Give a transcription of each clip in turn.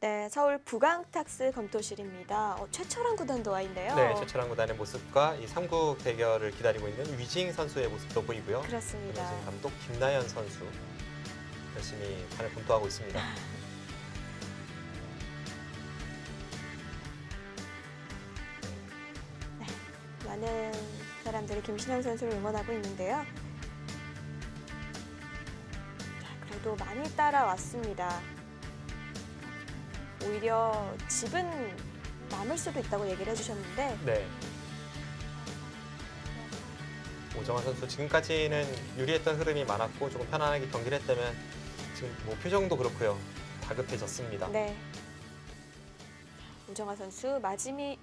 네, 서울 부강탁스 검토실입니다. 최철환 구단도 와 있네요. 네, 최철환 구단의 모습과 이 3국 대결을 기다리고 있는 위징 선수의 모습도 보이고요. 그렇습니다. 그리고 지금 감독 김나연 선수 열심히 판을 검토하고 있습니다. 많은 사람들이 김신영 선수를 응원하고 있는데요. 자, 그래도 많이 따라왔습니다. 오히려 집은 남을 수도 있다고 얘기를 해주셨는데 네. 오정환 선수 지금까지는 유리했던 흐름이 많았고 조금 편안하게 경기를 했다면 지금 뭐 표정도 그렇고요. 다급해졌습니다. 네. 오정환 선수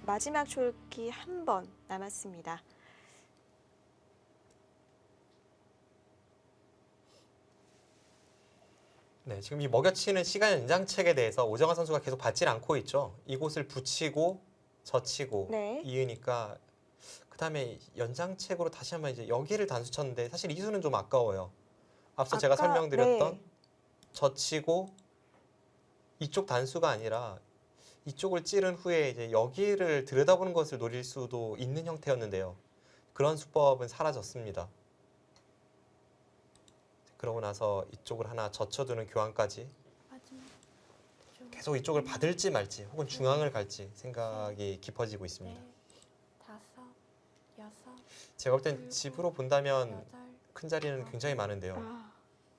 마지막 촐기 한 번 남았습니다. 네, 지금 이 먹여치는 시간 연장책에 대해서 오정환 선수가 계속 받질 않고 있죠. 이곳을 붙이고 젖히고 네. 이으니까 그다음에 연장책으로 다시 한번 이제 여기를 단수 쳤는데 사실 이 수는 좀 아까워요. 앞서 제가 설명드렸던 네. 젖히고 이쪽 단수가 아니라 이쪽을 찌른 후에 이제 여기를 들여다보는 것을 노릴 수도 있는 형태였는데요. 그런 수법은 사라졌습니다. 그러고 나서 이쪽을 하나 젖혀두는 교환까지 계속 이쪽을 받을지 말지 혹은 중앙을 갈지 생각이 깊어지고 있습니다. 제가 볼 땐 집으로 본다면 큰 자리는 굉장히 많은데요.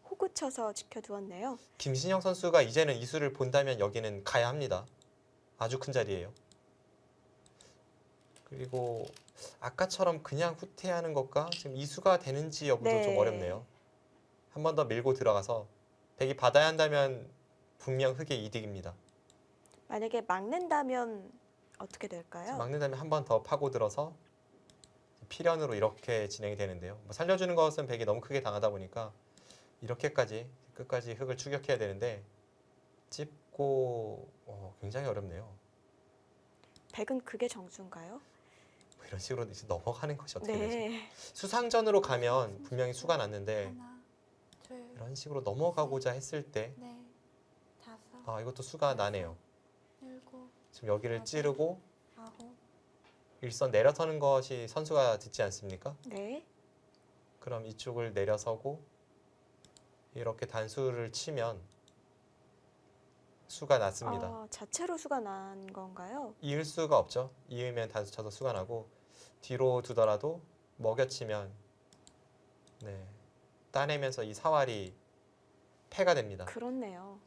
호구 쳐서 지켜두었네요. 김신영 선수가 이제는 이 수를 본다면 여기는 가야 합니다. 아주 큰 자리예요. 그리고 아까처럼 그냥 후퇴하는 것과 지금 이 수가 되는지 여부도 네. 좀 어렵네요. 한 번 더 밀고 들어가서 백이 받아야 한다면 분명 흑의 이득입니다. 만약에 막는다면 어떻게 될까요? 막는다면 한 번 더 파고들어서 필연으로 이렇게 진행이 되는데요. 뭐 살려주는 것은 백이 너무 크게 당하다 보니까 이렇게까지 끝까지 흑을 추격해야 되는데 찝고 굉장히 어렵네요. 백은 그게 정수인가요? 뭐 이런 식으로 이제 넘어가는 것이 어떻게 되죠? 네. 수상전으로 가면 분명히 수가 났는데 이런 식으로 넘어가고자 했을 때 이것도 수가 나네요. 지금 여기를 찌르고 일선 내려서는 것이 선수가 듣지 않습니까? 네. 그럼 이쪽을 내려서고 이렇게 단수를 치면 수가 났습니다. 자체로 수가 난 건가요? 이을 수가 없죠. 이으면 단수 쳐서 수가 나고 뒤로 두더라도 먹여치면 따내면서 이 사활이 패가 됩니다. 그렇네요.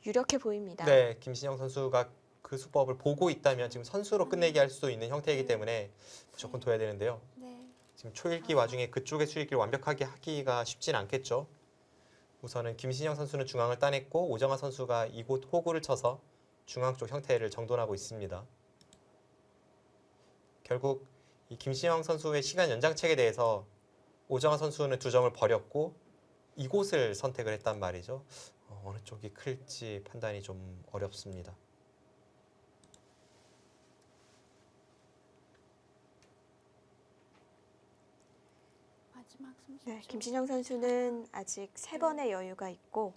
유력해 보입니다. 네, 김신영 선수가 그 수법을 보고 있다면 지금 선수로 끝내게 할 수 있는 형태이기 때문에 무조건 둬야 되는데요. 지금 초읽기 와중에 그쪽의 수읽기를 완벽하게 하기가 쉽진 않겠죠. 우선은 김신영 선수는 중앙을 따냈고 오정환 선수가 이곳 호구를 쳐서 중앙 쪽 형태를 정돈하고 있습니다. 결국 이 김신영 선수의 시간 연장책에 대해서 오정환 선수는 2점을 버렸고 이곳을 선택을 했단 말이죠. 어느 쪽이 클지 판단이 좀 어렵습니다. 네, 김신영 선수는 아직 3번의 여유가 있고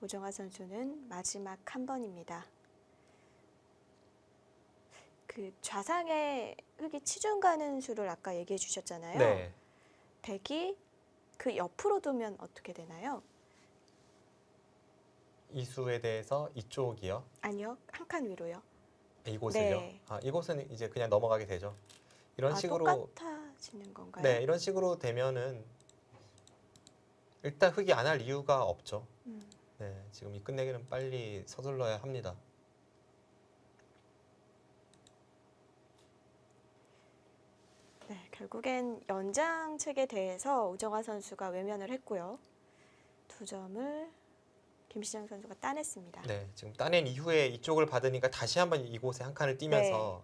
오정환 선수는 마지막 한 번입니다. 그 좌상에 흑이 치중 가는 수를 아까 얘기해 주셨잖아요. 네. 백이 그 옆으로 두면 어떻게 되나요? 이 수에 대해서 이쪽이요? 아니요, 한 칸 위로요. 이곳을요? 네. 이곳은 이제 그냥 넘어가게 되죠. 이런 식으로 똑같아지는 건가요? 네, 이런 식으로 되면은 일단 흑이 안 할 이유가 없죠. 네, 지금 이 끝내기는 빨리 서둘러야 합니다. 네, 결국엔 연장책에 대해서 오정환 선수가 외면을 했고요. 2점을 김신영 선수가 따냈습니다. 네, 지금 따낸 이후에 이쪽을 받으니까 다시 한번 이곳에 한 칸을 띄면서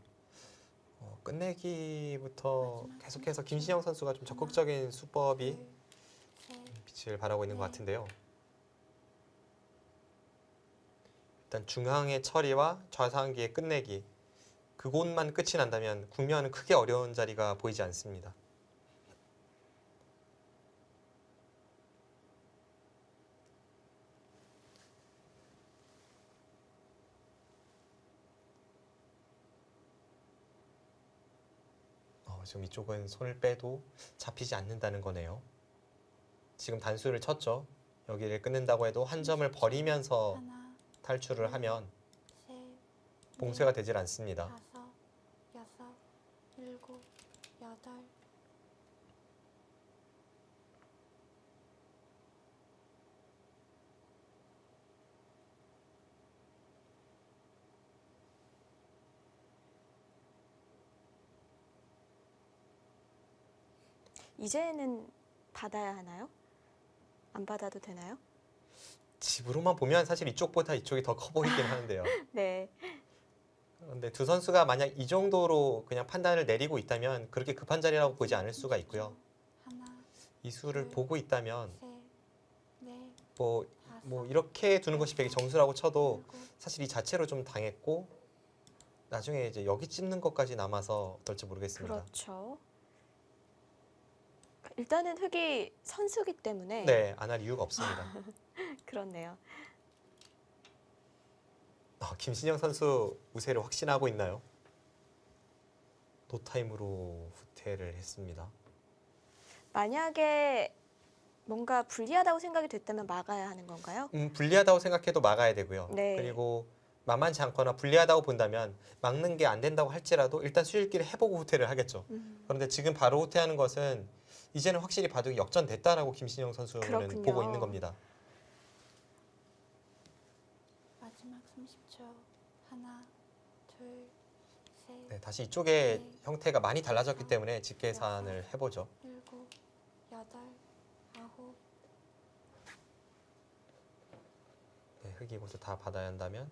끝내기부터 계속해서 김신영 선수가 좀 적극적인 수법이 빛을 발하고 있는 것 같은데요. 일단 중앙의 처리와 좌상기의 끝내기 그곳만 끝이 난다면 국면은 크게 어려운 자리가 보이지 않습니다. 지금 이쪽은 손을 빼도 잡히지 않는다는 거네요. 지금 단수를 쳤죠. 여기를 끊는다고 해도 한 점을 버리면서 하나, 탈출을 하면 셋, 봉쇄가 되질 않습니다. 다섯, 여섯, 일곱, 여덟. 이제는 받아야 하나요? 안 받아도 되나요? 집으로만 보면 사실 이쪽보다 이쪽이 더 커 보이긴 하는데요. 네. 그런데 두 선수가 만약 이 정도로 그냥 판단을 내리고 있다면 그렇게 급한 자리라고 보지 않을 수가 있고요. 하나, 이 수를 보고 있다면 셋, 넷, 뭐 다섯, 이렇게 두는 것이 100이 정수라고 쳐도 일곱, 사실 이 자체로 좀 당했고 나중에 이제 여기 찝는 것까지 남아서 어떨지 모르겠습니다. 그렇죠. 일단은 흑이 선수기 때문에 네, 안 할 이유가 없습니다. 그렇네요. 김신영 선수 우세를 확신하고 있나요? 노타임으로 후퇴를 했습니다. 만약에 뭔가 불리하다고 생각이 됐다면 막아야 하는 건가요? 불리하다고 생각해도 막아야 되고요. 네. 그리고 만만치 않거나 불리하다고 본다면 막는 게 안 된다고 할지라도 일단 수일기를 해보고 후퇴를 하겠죠. 그런데 지금 바로 후퇴하는 것은 이제는 확실히 바둑이 역전됐다라고 김신영 선수는 그렇군요. 보고 있는 겁니다. 마지막 30초. 하나, 둘, 셋, 네, 다시 이쪽의 네. 형태가 많이 달라졌기 때문에 집계산을 해보죠. 일곱, 여덟, 아홉. 네, 흑이 이것도 다 받아야 한다면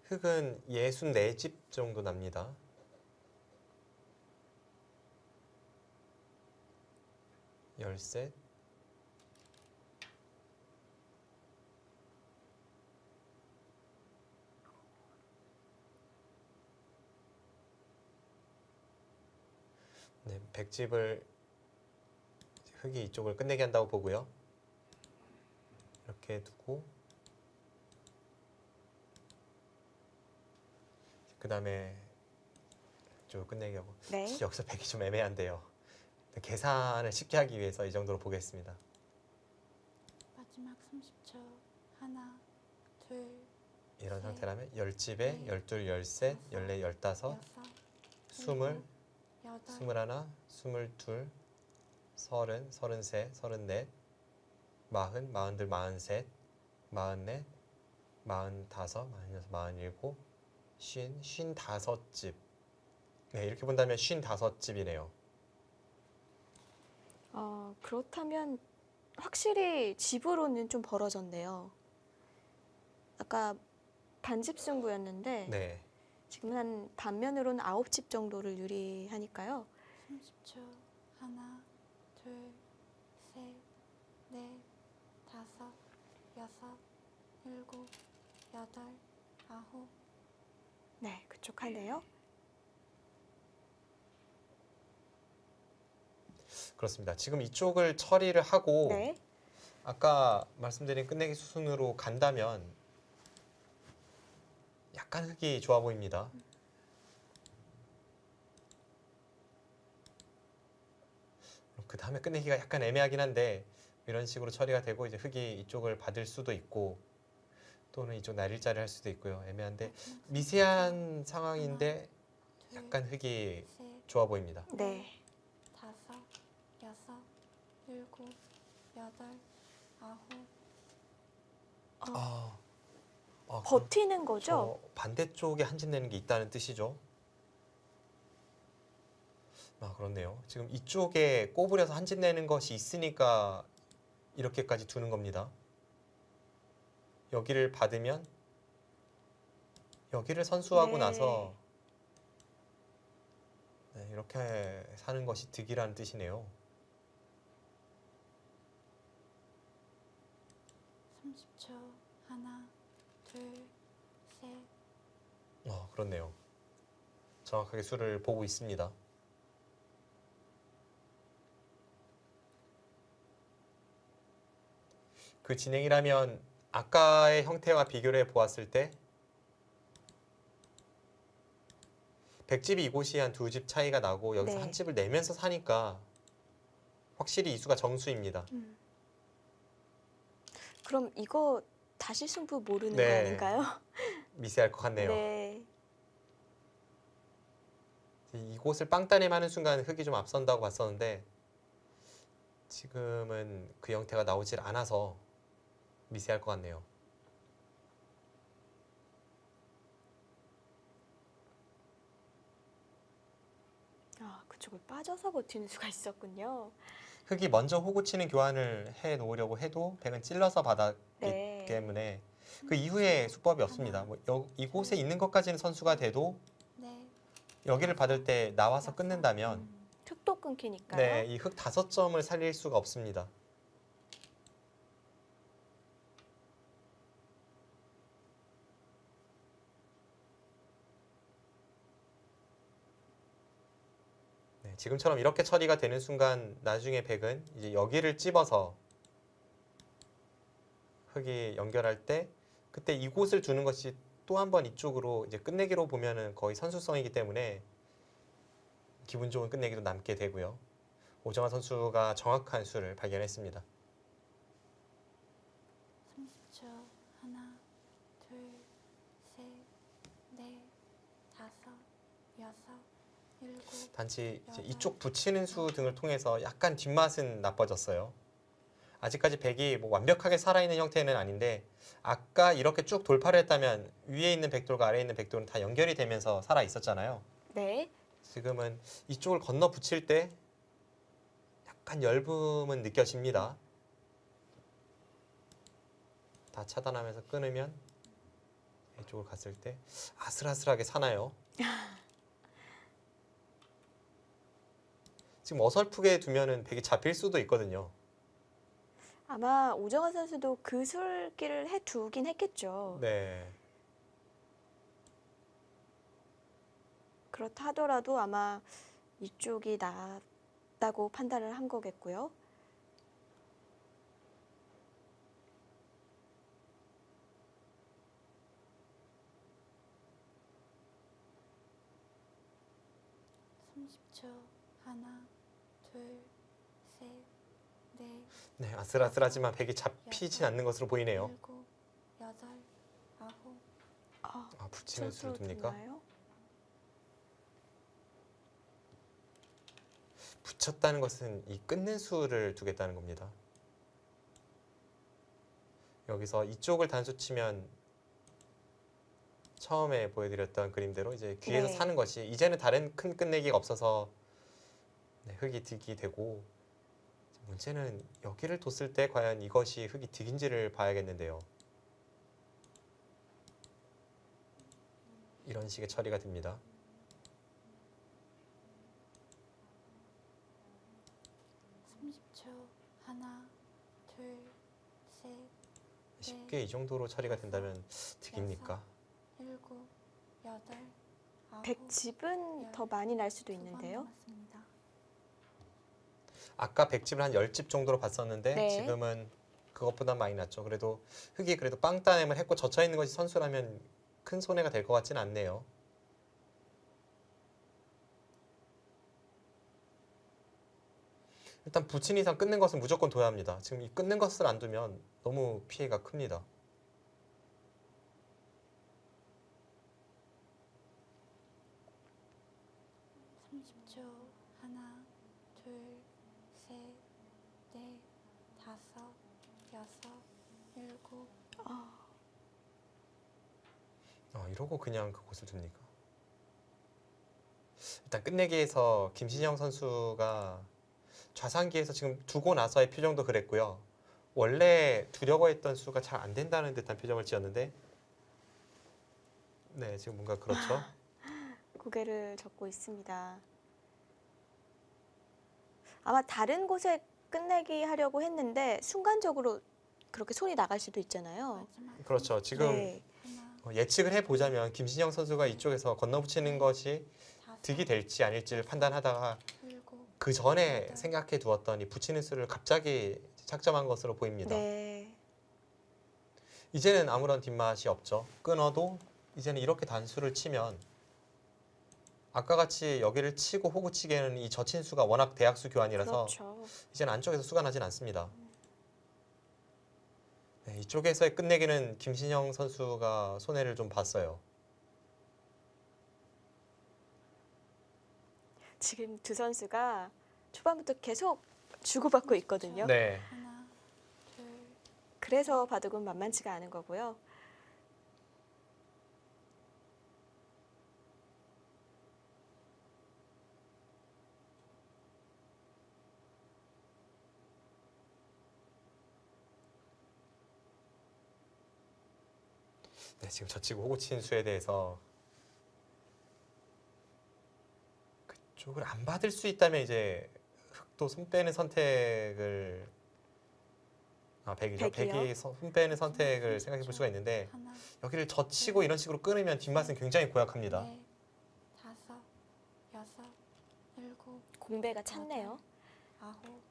흑은 64집 정도 납니다. 열셋, 네, 100집을 흑이 이쪽을 끝내게 한다고 보고요. 이렇게 두고 그 다음에 이쪽을 끝내게 하고 네. 여기서 100이 좀 애매한데요. 계산을 쉽게 하기 위해서 이 정도로 보겠습니다. 마지막 30초. 하나, 둘, 이런 네. 상태라면 10집에 네. 12, 13, 14, 15, 여섯, 20, 여덟, 21, 22, 30, 33, 34, 40, 42, 43, 44, 45, 46, 47, 50, 55집. 네, 이렇게 본다면 55집이네요. 그렇다면 확실히 집으로는 좀 벌어졌네요. 아까 반집 승부였는데 네. 지금 한 단면으로는 9집 정도를 유리하니까요. 30초. 하나, 둘, 셋, 넷, 다섯, 여섯, 일곱, 여덟, 아홉. 네, 그쪽 하네요. 그렇습니다. 지금 이쪽을 처리를 하고 네. 아까 말씀드린 끝내기 수순으로 간다면 약간 흑이 좋아 보입니다. 그 다음에 끝내기가 약간 애매하긴 한데 이런 식으로 처리가 되고 이제 흑이 이쪽을 받을 수도 있고 또는 이쪽 날일자를 할 수도 있고요. 애매한데 미세한 상황인데 둘, 약간 흑이 셋, 좋아 보입니다. 네. 다섯, 여섯, 일곱, 여덟, 아홉. 그럼 버티는 거죠? 저 반대쪽에 한 집 내는 게 있다는 뜻이죠. 그렇네요. 지금 이쪽에 꼬부려서 한 집 내는 것이 있으니까 이렇게까지 두는 겁니다. 여기를 받으면 여기를 선수하고 네. 나서 네, 이렇게 사는 것이 득이라는 뜻이네요. 30초. 하나, 둘, 셋. 그렇네요. 정확하게 수를 보고 있습니다. 그 진행이라면 아까의 형태와 비교를 해 보았을 때 백집이 이곳이 한 2집 차이가 나고 여기서 네. 한 집을 내면서 사니까 확실히 이 수가 정수입니다. 그럼 이거 다시 승부 모르는 거 네. 아닌가요? 미세할 것 같네요. 네. 이곳을 빵따nem하는 순간 흙이 좀 앞선다고 봤었는데 지금은 그 형태가 나오질 않아서 미세할 것 같네요. 아, 그쪽을 빠져서 버티는 수가 있었군요. 흙이 먼저 호구치는 교환을 해 놓으려고 해도 백은 찔러서 받았기 네. 때문에 그 이후에 수법이 없습니다. 뭐 이곳에 있는 것까지는 선수가 돼도 네, 여기를 받을 때 나와서 끊는다면 툭도 끊기니까요. 네, 이 흙 5점을 살릴 수가 없습니다. 네, 지금처럼 이렇게 처리가 되는 순간 나중에 백은 이제 여기를 찝어서 흙이 연결할 때 그때 이곳을 두는 것이 또 한 번 이쪽으로 이제 끝내기로 보면은 거의 선수성이기 때문에 기분 좋은 끝내기도 남게 되고요. 오정환 선수가 정확한 수를 발견했습니다. 30초. 하나, 둘, 셋, 넷, 다섯, 여섯, 일곱. 단지 이제 이쪽 붙이는 수 등을 통해서 약간 뒷맛은 나빠졌어요. 아직까지 백이 뭐 완벽하게 살아있는 형태는 아닌데 아까 이렇게 쭉 돌파를 했다면 위에 있는 백돌과 아래에 있는 백돌은 다 연결이 되면서 살아 있었잖아요. 네. 지금은 이쪽을 건너 붙일 때 약간 열붐은 느껴집니다. 다 차단하면서 끊으면 이쪽으로 갔을 때 아슬아슬하게 사나요? 지금 어설프게 두면은 백이 잡힐 수도 있거든요. 아마 오정환 선수도 그 술기를 해두긴 했겠죠. 네. 그렇다 하더라도 아마 이쪽이 낫다고 판단을 한 거겠고요. 초. 하나, 둘, 셋, 넷, 네, 아슬아슬하지만 백이 잡히진 않는 것으로 보이네요. 일곱, 여덟, 아홉. 아, 붙이는 수를 전투로 둡니까? 두나요? 붙였다는 것은 이 끊는 수를 두겠다는 겁니다. 여기서 이쪽을 단수 치면 처음에 보여드렸던 그림대로 이제 귀에서 네. 사는 것이 이제는 다른 큰 끝내기가 없어서 네, 흙이 득이 되고 문제는 여기를 뒀을 때 과연 이것이 흙이 득인지를 봐야겠는데요. 이런 식의 처리가 됩니다. 초. 하나, 둘, 셋, 쉽게 이 정도로 처리가 된다면 득입니까? 일곱, 여덟, 아홉. 백집은 더 많이 날 수도 있는데요. 남았습니다. 아까 100집을 한 10집 정도로 봤었는데 네. 지금은 그것보다 많이 났죠. 그래도 흙이 그래도 빵 따냄을 했고 젖혀 있는 것이 선수라면 큰 손해가 될 것 같지는 않네요. 일단 붙인 이상 끊는 것은 무조건 둬야 합니다. 지금 이 끊는 것을 안 두면 너무 피해가 큽니다. 초. 하나, 둘, 셋, 넷, 다섯, 여섯, 일곱. 이러고 그냥 그곳을 둡니까? 일단 끝내기에서 김신영 선수가 좌상기에서 지금 두고 나서의 표정도 그랬고요. 원래 두려고 했던 수가 잘 안 된다는 듯한 표정을 지었는데 네, 지금 뭔가 그렇죠. 고개를 젓고 있습니다. 아마 다른 곳에 끝내기 하려고 했는데 순간적으로 그렇게 손이 나갈 수도 있잖아요. 마지막. 그렇죠. 지금 네. 하나, 예측을 해보자면 김신영 선수가 이쪽에서 건너붙이는 것이 다섯, 득이 될지 아닐지를 판단하다가 일곱. 그 전에 생각해 두었던 이 붙이는 수를 갑자기 착점한 것으로 보입니다. 네. 이제는 아무런 뒷맛이 없죠. 끊어도 이제는 이렇게 단수를 치면 아까 같이 여기를 치고 호구 치기에는 이 젖힌 수가 워낙 대약수 교환이라서 그렇죠. 이제는 안쪽에서 수가 나진 않습니다. 네, 이쪽에서의 끝내기는 김신영 선수가 손해를 좀 봤어요. 지금 두 선수가 초반부터 계속 주고받고 있거든요. 네. 하나, 둘, 그래서 바둑은 만만치가 않은 거고요. 네, 지금 젖히고 호구 친 수에 대해서 그쪽을 안 받을 수 있다면 이제 흑도 손 빼는 선택을 백이죠. 백이요? 백이 손 빼는 선택을 생각해 볼 수가 있는데 하나, 여기를 젖히고 이런 식으로 끊으면 뒷맛은 굉장히 고약합니다. 넷, 다섯, 여섯, 일곱, 공배가 찼네요. 아홉,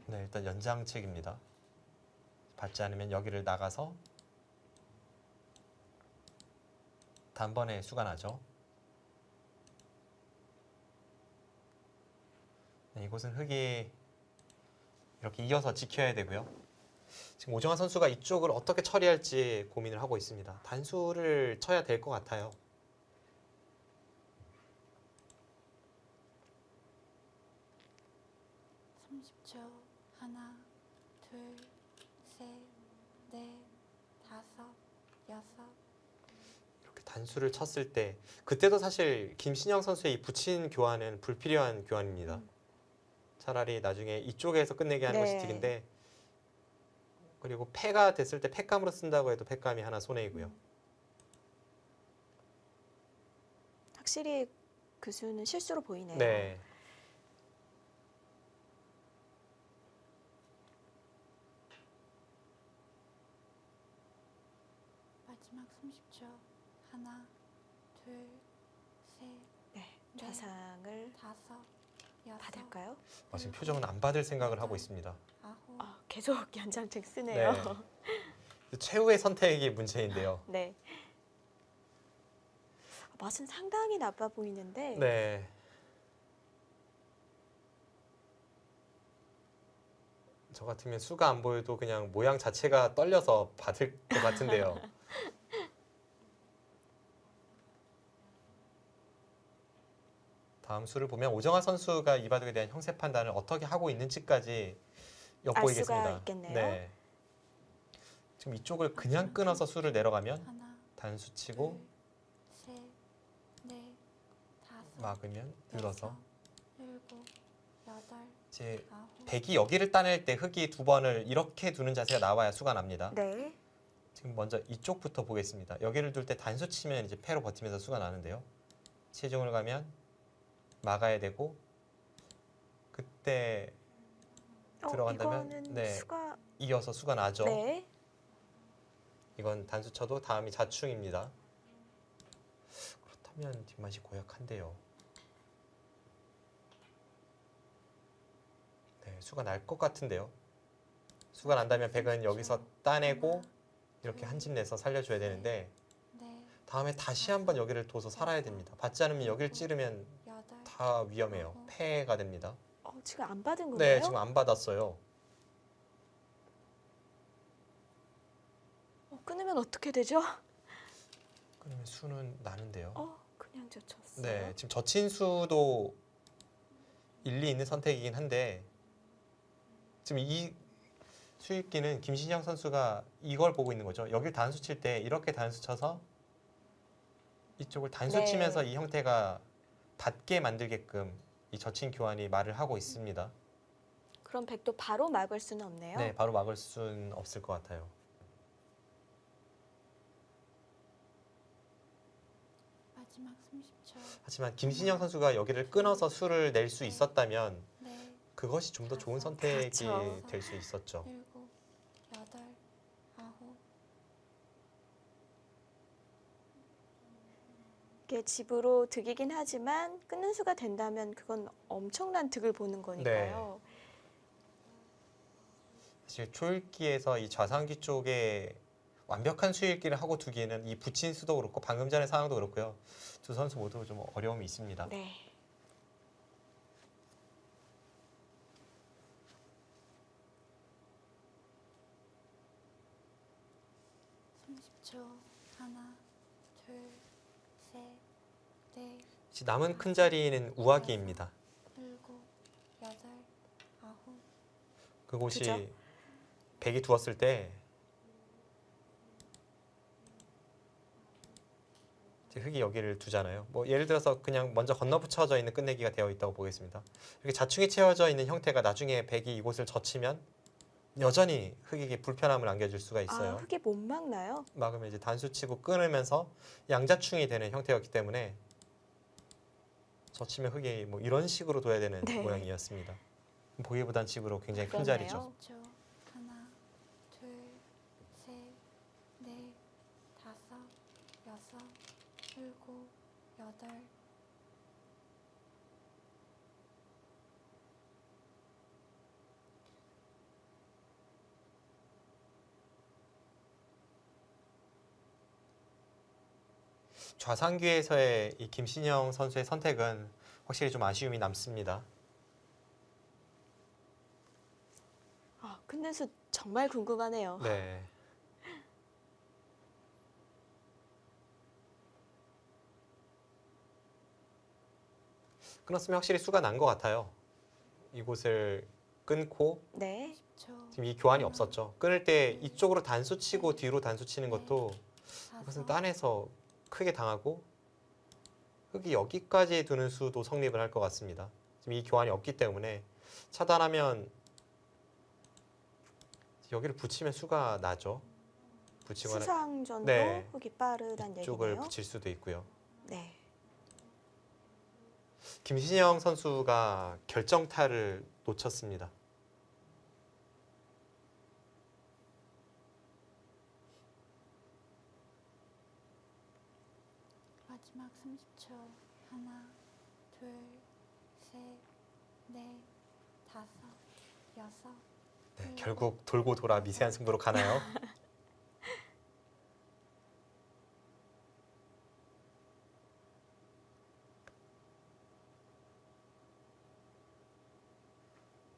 네, 일단 연장책입니다. 받지 않으면 여기를 나가서 단번에 수가 나죠. 네, 이곳은 흑이 이렇게 이어서 지켜야 되고요. 지금 오정환 선수가 이쪽을 어떻게 처리할지 고민을 하고 있습니다. 단수를 쳐야 될 것 같아요. 삼십 초. 하나, 둘, 셋, 넷, 다섯, 여섯, 이렇게 단수를 쳤을 때 그때도 사실 김신영 선수의 이 붙인 교환은 불필요한 교환입니다. 차라리 나중에 이쪽에서 끝내게 하는 것이 네. 득인데 그리고 패가 됐을 때 패감으로 쓴다고 해도 패감이 하나 손해이고요. 확실히 그 수는 실수로 보이네요. 네. 마지막 30초. 하나, 둘, 셋, 네, 좌상을 다섯, 여섯, 받을까요? 지금 표정은 안 받을 생각을 하고 있습니다. 아홉, 계속 연장책 쓰네요. 최후의 선택이 문제인데요. 네. 맛은 상당히 나빠 보이는데 네. 저 같으면 수가 안 보여도 그냥 모양 자체가 떨려서 받을 것 같은데요. 다음 수를 보면 오정환 선수가 이 바둑에 대한 형세 판단을 어떻게 하고 있는지까지 엿보이겠습니다. 수가 있겠네요. 네. 지금 이쪽을 그냥 끊어서 수를 내려가면 하나, 단수 치고 둘, 셋, 넷, 다섯, 막으면 늘어서 일곱, 여덟, 이제 아홉, 백이 여기를 따낼 때 흑이 두 번을 이렇게 두는 자세가 나와야 수가 납니다. 네. 지금 먼저 이쪽부터 보겠습니다. 여기를 둘 때 단수 치면 이제 패로 버티면서 수가 나는데요. 치중을 가면 막아야 되고 그때 들어간다면 이거는 네, 수가 이어서 수가 나죠. 네. 이건 단수 쳐도 다음이 자충입니다. 그렇다면 뒷맛이 고약한데요. 네, 수가 날 것 같은데요. 수가 난다면 백은 여기서 따내고 이렇게 한 집 내서 살려줘야 되는데 넷, 다음에 다시 한번 여기를 둬서 살아야 됩니다. 받지 않으면 여기를 찌르면 여덟, 다 위험해요. 패가 됩니다. 지금 안 받은 거예요? 네, 지금 안 받았어요. 끊으면 어떻게 되죠? 그러면 수는 나는데요. 그냥 젖혔어요. 네, 지금 젖힌 수도 일리 있는 선택이긴 한데 지금 이 수익기는 김신영 선수가 이걸 보고 있는 거죠. 여길 단수 칠 때 이렇게 단수 쳐서 이쪽을 단수 네. 치면서 이 형태가 닿게 만들게끔 이 젖힌 교환이 말을 하고 있습니다. 그럼 백도 바로 막을 수는 없네요. 네, 바로 막을 수는 없을 것 같아요. 마지막 30초. 하지만 김신영 선수가 여기를 끊어서 수를 낼 수 있었다면 넷, 그것이 좀 더 좋은 선택이 그렇죠. 될 수 있었죠. 일곱, 여덟, 아홉, 이게 집으로 득이긴 하지만 끊는 수가 된다면 그건 엄청난 득을 보는 거니까요. 사실 초읽기에서 이 좌상귀 쪽에 완벽한 수읽기를 하고 두기에는 이 붙인 수도 그렇고 방금 전의 상황도 그렇고요. 두 선수 모두 좀 어려움이 있습니다. 네. 삼십 초 하나, 둘, 셋, 넷, 이제 남은 큰 자리는 우아기입니다. 일곱, 여덟, 아홉, 그곳이 그죠? 백이 두었을 때 이제 흙이 여기를 두잖아요. 뭐 예를 들어서 그냥 먼저 건너붙여져 있는 끝내기가 되어 있다고 보겠습니다. 이렇게 자충이 채워져 있는 형태가 나중에 백이 이곳을 젖히면 여전히 흙에게 불편함을 안겨줄 수가 아, 있어요. 흙이 못 막나요? 막으면 이제 단수치고 끊으면서 양자충이 되는 형태였기 때문에 젖히면 흙이 뭐 이런 식으로 둬야 되는 네. 모양이었습니다. 보기보단 집으로 굉장히 큰 그렇네요. 자리죠. 10초 하나, 둘, 셋, 넷, 다섯, 여섯, 일곱, 여덟, 좌상귀에서의 이 김신영 선수의 선택은 확실히 좀 아쉬움이 남습니다. 아, 끝낸 수 정말 궁금하네요. 네. 끊었으면 확실히 수가 난 것 같아요. 이곳을 끊고 네. 10초, 지금 이 교환이 없었죠. 끊을 때 이쪽으로 단수 치고 뒤로 단수 치는 것도 이것은 다섯, 딴에서 크게 당하고 흙이 여기까지 두는 수도 성립을 할 것 같습니다. 지금 이 교환이 없기 때문에 차단하면 여기를 붙이면 수가 나죠. 붙이거나 수상전도 네. 흙이 빠르다는 이쪽을 얘기네요. 붙일 수도 있고요. 네. 김신영 선수가 결정타를 놓쳤습니다. 마지막 30초 하나, 둘, 셋, 넷, 다섯, 여섯, 네, 결국 돌고 돌아 미세한 승부로 가나요?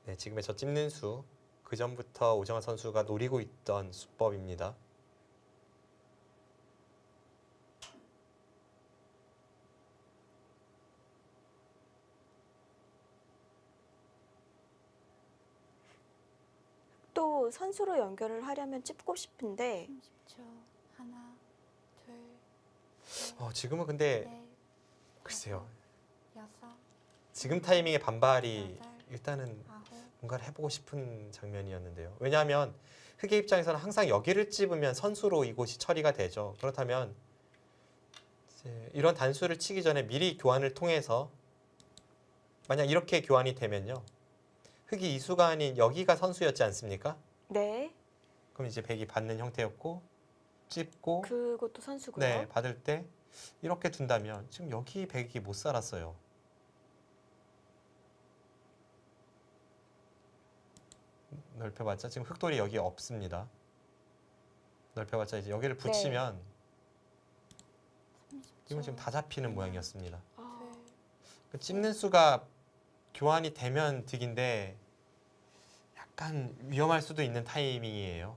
네, 지금의 저 찝는 수, 그 전부터 오정환 선수가 노리고 있던 수법입니다. 또 선수로 연결을 하려면 찝고 싶은데 30초 하나, 둘, 셋, 지금은 근데 넷, 글쎄요. 다섯, 여섯, 지금 타이밍의 반발이 여덟, 일단은 아홉, 뭔가를 해보고 싶은 장면이었는데요. 왜냐하면 흑의 입장에서는 항상 여기를 찝으면 선수로 이곳이 처리가 되죠. 그렇다면 이제 이런 단수를 치기 전에 미리 교환을 통해서 만약 이렇게 교환이 되면요. 흑이 이수가 아닌 여기가 선수였지 않습니까? 네. 그럼 이제 백이 받는 형태였고 찝고 그것도 선수고요. 네 받을 때 이렇게 둔다면 지금 여기 백이 못 살았어요. 넓혀봤자 지금 흑돌이 여기 없습니다. 넓혀봤자 이제 여기를 붙이면 이건 지금 다 잡히는 모양이었습니다. 아, 그 찝는 수가 교환이 되면 득인데 약간 위험할 수도 있는 타이밍이에요.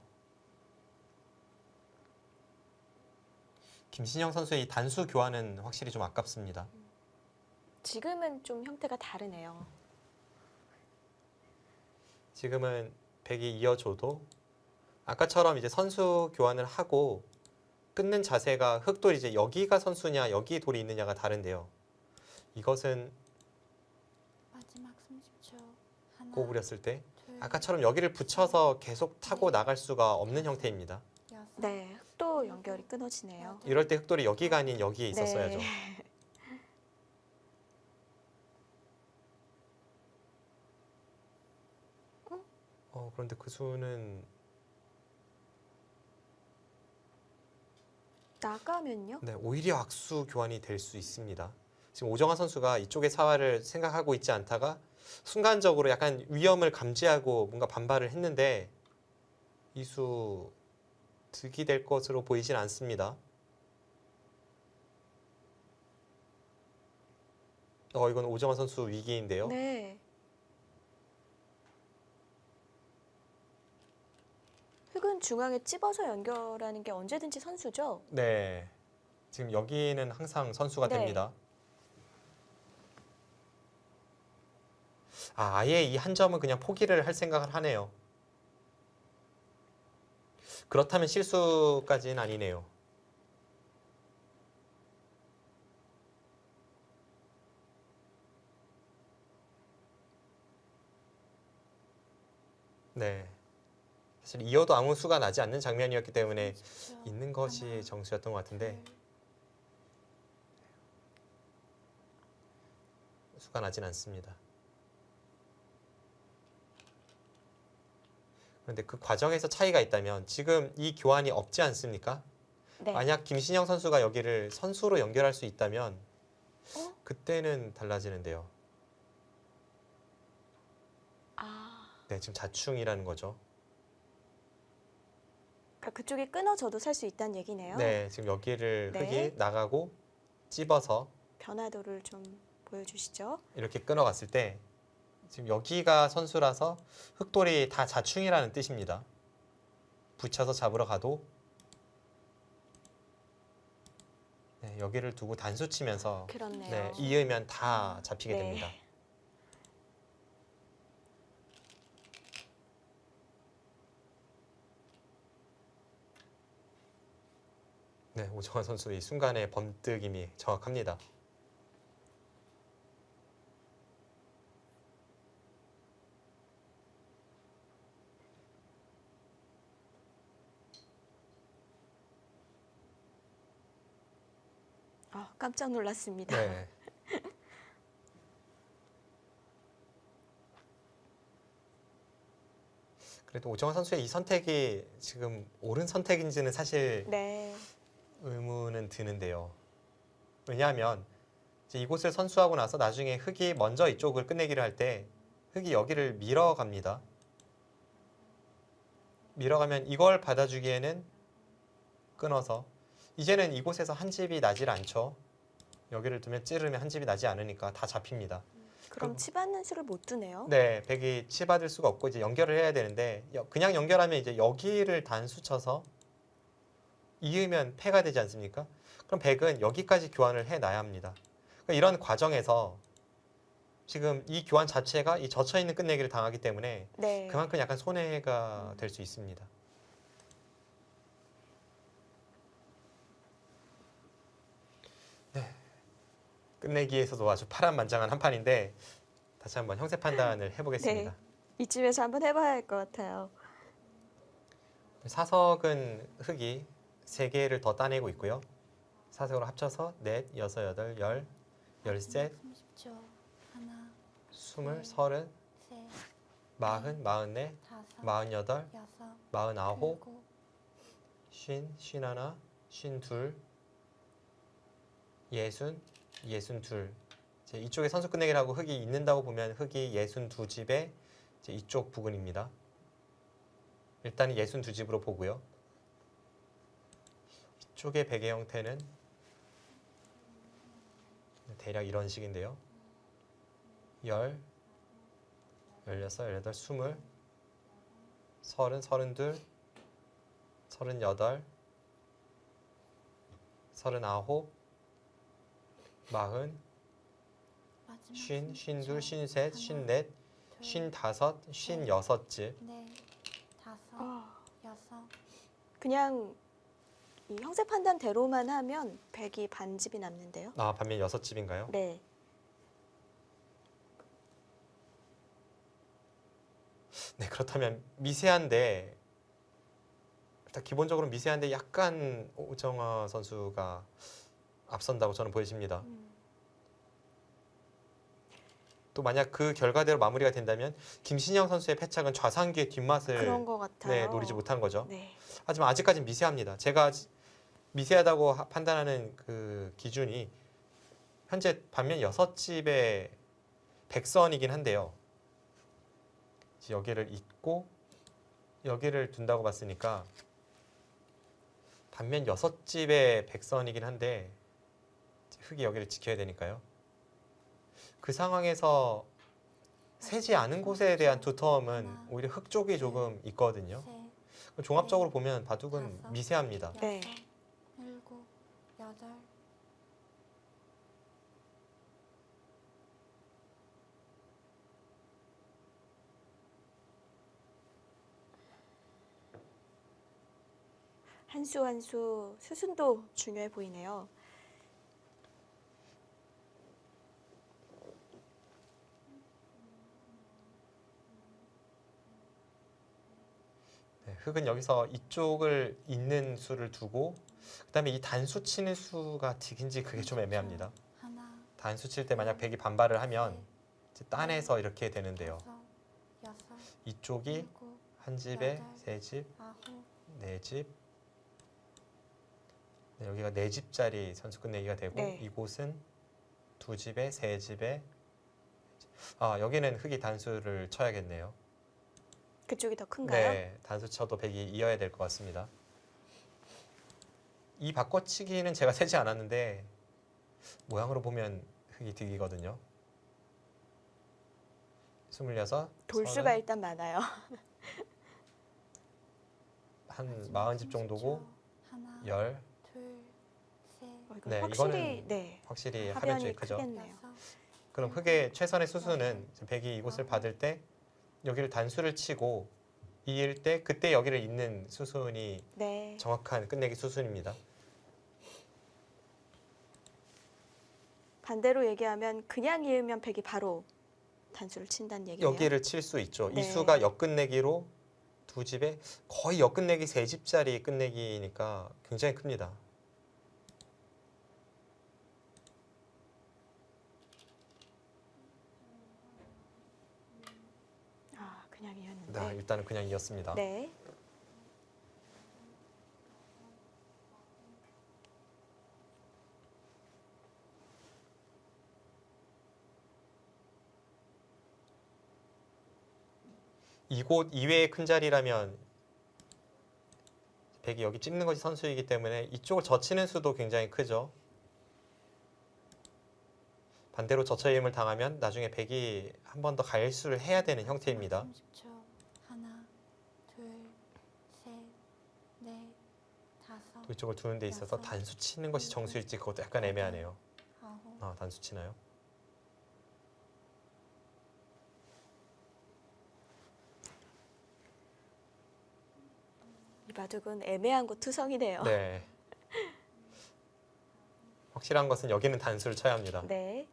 김신영 선수의 이 단수 교환은 확실히 좀 아깝습니다. 지금은 좀 형태가 다르네요. 지금은 백이 이어줘도 아까처럼 이제 선수 교환을 하고 끊는 자세가 흑돌 이제 여기가 선수냐 여기 돌이 있느냐가 다른데요. 이것은 마지막 30초 하나, 꼬부렸을 때 둘, 아까처럼 여기를 붙여서 계속 타고 나갈 수가 없는 형태입니다. 여섯, 네. 흙도 연결이 끊어지네요. 이럴 때 흑돌이 여기가 아닌 여기에 있었어야죠. 네. 그런데 그 수는 나가면요? 네, 오히려 악수 교환이 될 수 있습니다. 지금 오정환 선수가 이쪽의 사활을 생각하고 있지 않다가 순간적으로 약간 위험을 감지하고 뭔가 반발을 했는데 이수 득이 될 것으로 보이진 않습니다. 이건 오정환 선수 위기인데요. 네. 흙은 중앙에 찝어서 연결하는 게 언제든지 선수죠? 네. 지금 여기는 항상 선수가 네. 됩니다. 아예 이 한 점은 그냥 포기를 할 생각을 하네요. 그렇다면 실수까지는 아니네요. 네. 사실 이어도 아무 수가 나지 않는 장면이었기 때문에 30초. 있는 것이 하나, 정수였던 것 같은데 둘, 수가 나진 않습니다. 그런데 그 과정에서 차이가 있다면 지금 이 교환이 없지 않습니까? 네. 만약 김신영 선수가 여기를 선수로 연결할 수 있다면 어? 그때는 달라지는데요. 아, 네, 지금 자충이라는 거죠. 그러니까 그쪽이 끊어져도 살 수 있다는 얘기네요. 네, 지금 여기를 네. 흙이 나가고 찝어서 변화도를 좀 보여주시죠. 이렇게 끊어갔을 때 지금 여기가 선수라서 흙돌이 다 자충이라는 뜻입니다. 붙여서 잡으러 가도 네, 여기를 두고 단수 치면서 그렇네요. 네, 이으면 다 잡히게 네. 됩니다. 네, 오정환 선수 이 순간의 범뜨김이 정확합니다. 깜짝 놀랐습니다. 네. 그래도 오정환 선수의 이 선택이 지금 옳은 선택인지는 사실 네. 의문은 드는데요. 왜냐하면 이제 이곳을 선수하고 나서 나중에 흙이 먼저 이쪽을 끝내기를 할 때 흙이 여기를 밀어갑니다. 밀어가면 이걸 받아주기에는 끊어서 이제는 이곳에서 한 집이 나질 않죠. 여기를 두면 찌르면 한 집이 나지 않으니까 다 잡힙니다. 그럼 치받는 수를 못 두네요. 네, 백이 치받을 수가 없고 이제 연결을 해야 되는데 그냥 연결하면 이제 여기를 단수 쳐서 이으면 패가 되지 않습니까? 그럼 백은 여기까지 교환을 해놔야 합니다. 그러니까 이런 과정에서 지금 이 교환 자체가 이 젖혀 있는 끝내기를 당하기 때문에 네. 그만큼 약간 손해가 될 수 있습니다. 네, 끝내기에서도 아주 파란만장한 한 판인데 다시 한번 형세 판단을 해보겠습니다. 네. 이쯤에서 한번 해봐야 할 것 같아요. 사석은 흙이 3개를 더 따내고 있고요. 사석으로 합쳐서 4, 6, 8, 10, 13, 30초. 하나, 20, 30, 셋, 40, 44, 다섯, 48, 여섯, 49, 일곱, 50, 51, 52, 60, 62. 이쪽에 선수 끝내기를 하고 흙이 있는다고 보면 흙이 62집의 이쪽 부근입니다. 일단은 62집으로 보고요. 이쪽의 베개 형태는 대략 이런 식인데요. 10, 16, 18, 20, 30, 32, 38, 39, 40, 마지막 50, 52, 30초. 53, 54, 둘, 55, 56집. 넷, 다섯, 여섯, 그냥 이 형세 판단대로만 하면 100이 반집이 남는데요. 반면 6집인가요? 네. 네, 그렇다면 미세한데 일단 기본적으로 미세한데 약간 오정화 선수가 앞선다고 저는 보여집니다. 또 만약 그 결과대로 마무리가 된다면 김신영 선수의 패착은 좌상기의 뒷맛을 그런 것 같아요. 노리지 못한 거죠. 네. 하지만 아직까지는 미세합니다. 제가 미세하다고 판단하는 그 기준이 현재 반면 6집의 백선이긴 한데요. 여기를 잇고 여기를 둔다고 봤으니까 반면 6집의 백선이긴 한데 흙이 여기를 지켜야 되니까요. 그 상황에서 세지 않은 곳에 대한 두터움은 오히려 흙 쪽이 조금 있거든요. 셋, 종합적으로 보면 바둑은 다섯, 미세합니다. 네. 여섯, 일곱, 여덟. 한 수 한 수 수순도 중요해 보이네요. 네, 흙은 여기서 이쪽을 있는 수를 두고 그다음에 이 단수 치는 수가 득인지 그게 좀 애매합니다. 하나, 단수 칠 때 만약 백이 반발을 하면 셋, 이제 딴에서 이렇게 되는데요. 다섯, 여섯, 이쪽이 일곱, 한 집에 여덟, 세 집, 아홉. 네 집. 네, 여기가 네 집짜리 선수 끝내기가 되고 네. 이곳은 두 집에 세 집에 아 여기는 흙이 단수를 쳐야겠네요. 그쪽이 더 큰가요? 네, 단수 쳐도 백이 이어야 될 것 같습니다. 이 바꿔치기는 제가 세지 않았는데 모양으로 보면 흙이 득이거든요. 26, 돌수가 30, 일단 많아요. 한 40집 정도고 하나, 10. 둘, 셋, 이거 네, 확실히 이거는 네. 확실히 하변이 하변쪽이 크죠. 크겠네요. 여섯, 그럼 흙의 최선의 수순은 지금 백이 이곳을 받을 때 여기를 단수를 치고 이을 때 그때 여기를 잇는 수순이 네. 정확한 끝내기 수순입니다. 반대로 얘기하면 그냥 이으면 백이 바로 단수를 친다는 얘기네요. 여기를 칠 수 있죠. 네. 이 수가 역끝내기로 두 집에 거의 역끝내기 세 집짜리 끝내기니까 굉장히 큽니다. 아, 그냥 네, 이었는데. 일단은 그냥 이었습니다. 네. 이곳 이외의 큰 자리라면 백이 여기 찝는 것이 선수이기 때문에 이쪽을 젖히는 수도 굉장히 크죠. 반대로 젖혀임을 당하면 나중에 백이 한 번 더 갈수를 해야 되는 형태입니다. 30초. 하나, 둘, 셋, 넷, 다섯, 또 이쪽을 두는 데 있어서 단수 치는 것이 정수일지 그것도 약간 애매하네요. 아홉. 아, 단수 치나요? 이 바둑은 애매한 곳 투성이네요. 네. 확실한 것은 여기는 단수를 쳐야 합니다. 네.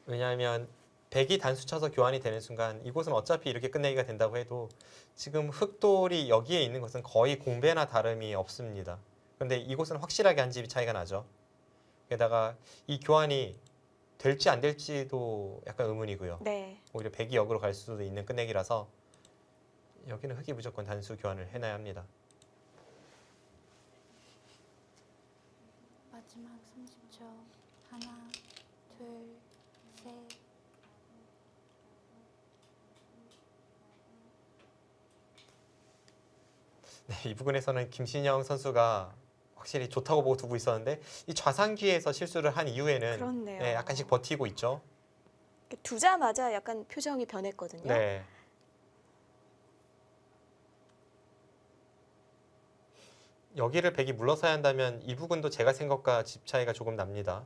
왜냐하면 백이 단수 쳐서 교환이 되는 순간 이곳은 어차피 이렇게 끝내기가 된다고 해도 지금 흑돌이 여기에 있는 것은 거의 공배나 다름이 없습니다. 그런데 이곳은 확실하게 한 집이 차이가 나죠. 게다가 이 교환이 될지 안 될지도 약간 의문이고요. 네. 오히려 백이 역으로 갈 수도 있는 끝내기라서 여기는 흑이 무조건 단수 교환을 해놔야 합니다. 마지막 30초. 하나, 둘, 셋. 네, 이 부분에서는 김신영 선수가 확실히 좋다고 보고 두고 있었는데 이 좌상기에서 실수를 한 이후에는 그렇네요. 네, 약간씩 버티고 있죠. 두자마자 약간 표정이 변했거든요. 네. 여기를 백이 물러서야 한다면 이 부분도 제가 생각과 집 차이가 조금 납니다.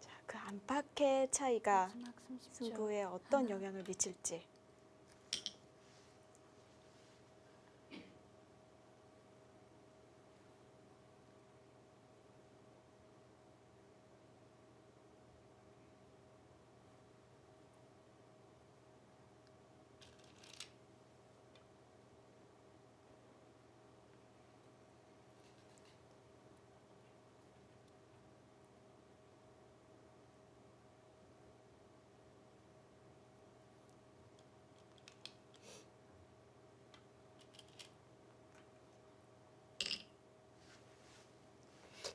자, 그 안팎의 차이가 마지막 30초. 승부에 어떤 하나, 영향을 미칠지.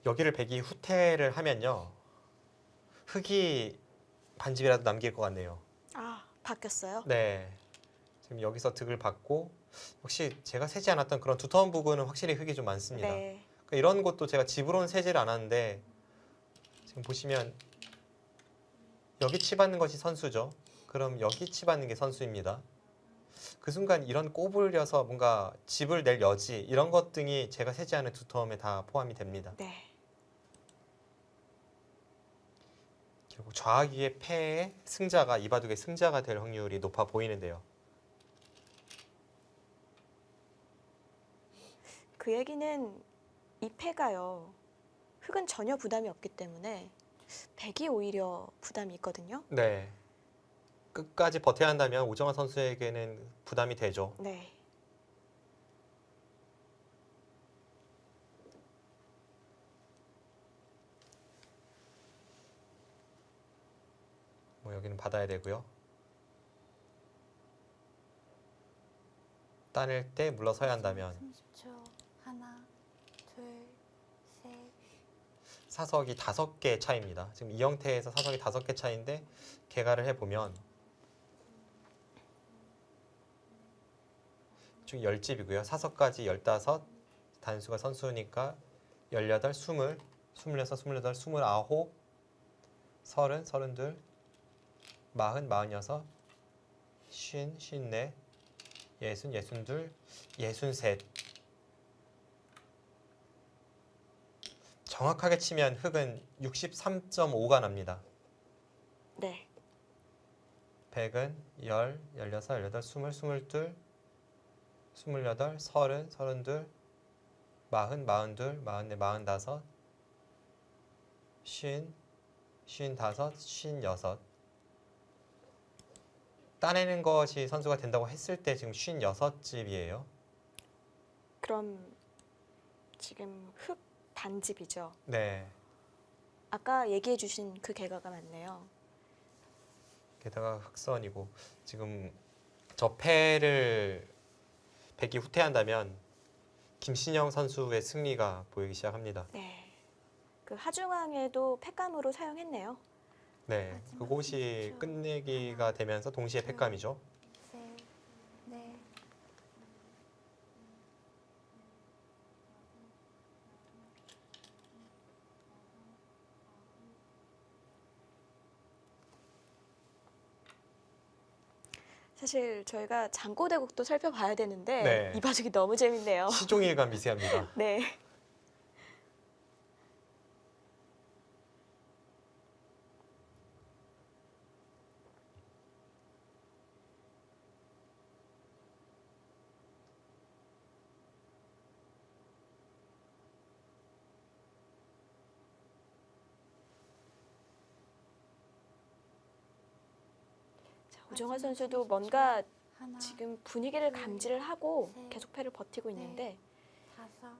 여기를 백이 후퇴를 하면요. 흑이 반집이라도 남길 것 같네요. 아, 바뀌었어요? 네. 지금 여기서 득을 받고 역시 제가 세지 않았던 그런 두터운 부분은 확실히 흙이 좀 많습니다. 네. 그러니까 이런 곳도 제가 집으로는 세지를 않았는데 지금 보시면 여기 치받는 것이 선수죠. 그럼 여기 치받는 게 선수입니다. 그 순간 이런 꼬부려서 뭔가 집을 낼 여지 이런 것 등이 제가 세지 않은 두터움에 다 포함이 됩니다. 네. 결국 좌하기의 패의 승자가 이바둑의 승자가 될 확률이 높아 보이는데요. 그 얘기는 이 패가요. 흙은 전혀 부담이 없기 때문에 백이 오히려 부담이 있거든요. 네. 끝까지 버텨야 한다면 오정환 선수에게는 부담이 되죠. 네. 뭐 여기는 받아야 되고요. 따낼 때 물러서야 한다면 30초. 하나, 둘, 셋. 사석이 5개 차이입니다. 지금 이 형태에서 사석이 5개 차이인데 개가를 해보면 쭉 10집이고요. 사석까지 15, 단수가 선수니까 18, 20, 26, 28, 29, 30, 32, 40, 46, 50, 54, 60, 62, 63. 정확하게 치면 흙은 63.5가 납니다. 네. 백은 10, 16, 18, 20, 22, 28, 30, 32, 40, 42, 44, 45, 50, 55, 56. 따내는 것이 선수가 된다고 했을 때 지금 56집이에요. 그럼 지금 흙 반집이죠. 네. 아까 얘기해 주신 그 개가가 맞네요. 게다가 흑선이고 지금 저 패를 백이 후퇴한다면 김신영 선수의 승리가 보이기 시작합니다. 네. 그 하중항에도 패감으로 사용했네요. 네, 그곳이 끝내기가 되면서 동시에 패감이죠. 셋, 넷. 사실 저희가 장고대국도 살펴봐야 되는데 네. 이 바둑이 너무 재밌네요. 시종일관 미세합니다. 네. 자, 오정환 선수도 뭔가 하나, 지금 분위기를 감지를 하고 셋, 계속 패를 버티고 있는데 다섯,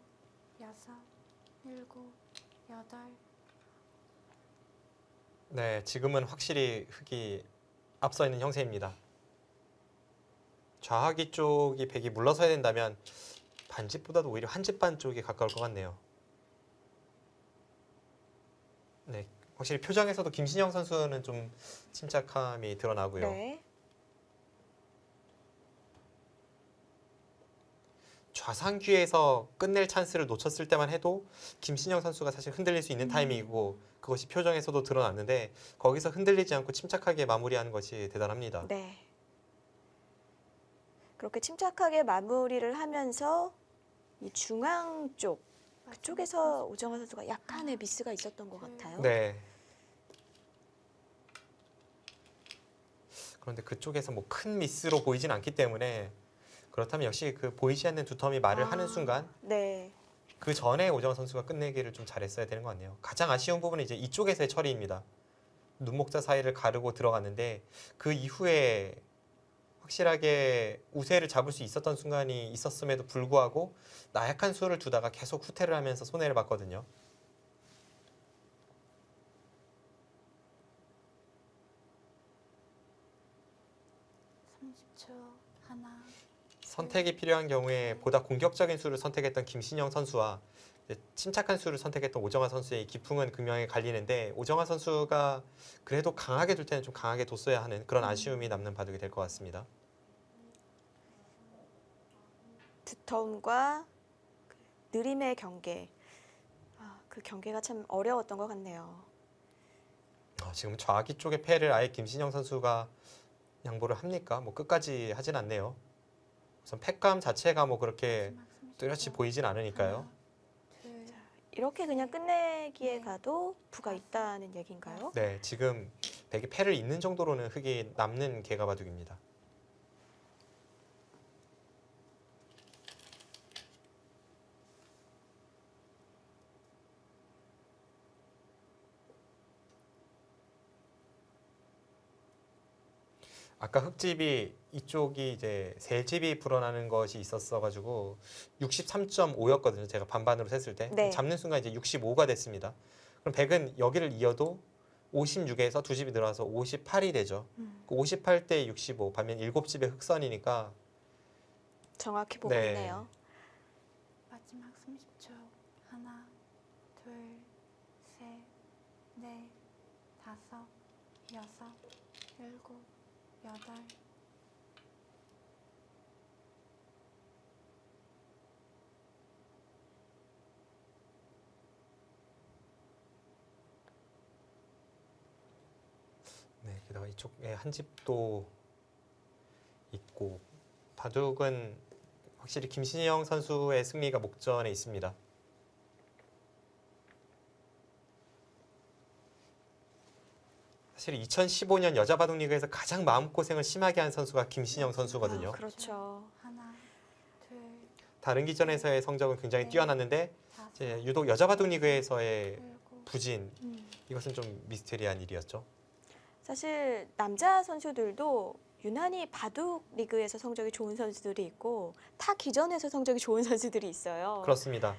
여섯, 일곱, 여덟. 네, 지금은 확실히 흙이 앞서 있는 형세입니다. 좌하기 쪽이 백이 물러서야 된다면 반집보다도 오히려 한집반 쪽이 가까울 것 같네요. 네, 확실히 표정에서도 김신영 선수는 좀 침착함이 드러나고요. 네. 좌상귀에서 끝낼 찬스를 놓쳤을 때만 해도 김신영 선수가 사실 흔들릴 수 있는 타이밍이고 그것이 표정에서도 드러났는데 거기서 흔들리지 않고 침착하게 마무리하는 것이 대단합니다. 네. 그렇게 침착하게 마무리를 하면서 이 중앙 쪽 그쪽에서 오정환 선수가 약간의 미스가 있었던 것 같아요. 네. 그런데 그쪽에서 뭐 큰 미스로 보이진 않기 때문에 그렇다면 역시 그 보이지 않는 두텀이 말을 하는 순간 네. 그 전에 오정환 선수가 끝내기를 좀 잘했어야 되는 것 같네요. 가장 아쉬운 부분은 이제 이쪽에서의 처리입니다. 눈목자 사이를 가르고 들어갔는데 그 이후에 확실하게 우세를 잡을 수 있었던 순간이 있었음에도 불구하고 나약한 수를 두다가 계속 후퇴를 하면서 손해를 봤거든요. 하나, 선택이 필요한 경우에 보다 공격적인 수를 선택했던 김신영 선수와 이제 침착한 수를 선택했던 오정화 선수의 기풍은 극명하게 갈리는데 오정화 선수가 그래도 강하게 둘 때는 좀 강하게 뒀어야 하는 그런 아쉬움이 남는 바둑이 될 것 같습니다. 두터움과 그 느림의 경계. 그 경계가 참 어려웠던 것 같네요. 지금 좌기 쪽의 패를 아예 김신영 선수가 양보를 합니까? 뭐 끝까지 하진 않네요. 우선 패감 자체가 뭐 그렇게 마지막 30초. 뚜렷이 보이진 않으니까요. 하나, 둘, 이렇게 그냥 끝내기에 네. 가도 부가 있다는 얘기인가요? 네, 지금 백이 패를 잇는 정도로는 흙이 남는 개가 바둑입니다. 아까 흙집이 이쪽이 이제 셀집이 불어나는 것이 있었어가지고 63.5였거든요. 제가 반반으로 셌을 때 네. 잡는 순간 이제 65가 됐습니다. 그럼 백은 여기를 이어도 56에서 두 집이 늘어나서 58이 되죠. 그 58대 65 반면 7집의 흑선이니까 정확히 보고 네. 있네요. 마지막 30초. 하나, 둘, 셋, 넷, 다섯, 여섯, 일곱, 여덟. 네, 게다가 이쪽에 한 집도 있고 바둑은 확실히 김신영 선수의 승리가 목전에 있습니다. 사실 2015년 여자 바둑 리그에서 가장 마음고생을 심하게 한 선수가 김신영 선수거든요. 그렇죠. 하나, 둘, 다른 기전에서의 성적은 굉장히 뛰어났는데 다섯, 이제 유독 여자 바둑 리그에서의 일곱. 부진 이것은 좀 미스테리한 일이었죠. 사실 남자 선수들도 유난히 바둑 리그에서 성적이 좋은 선수들이 있고 타 기전에서 성적이 좋은 선수들이 있어요. 그렇습니다.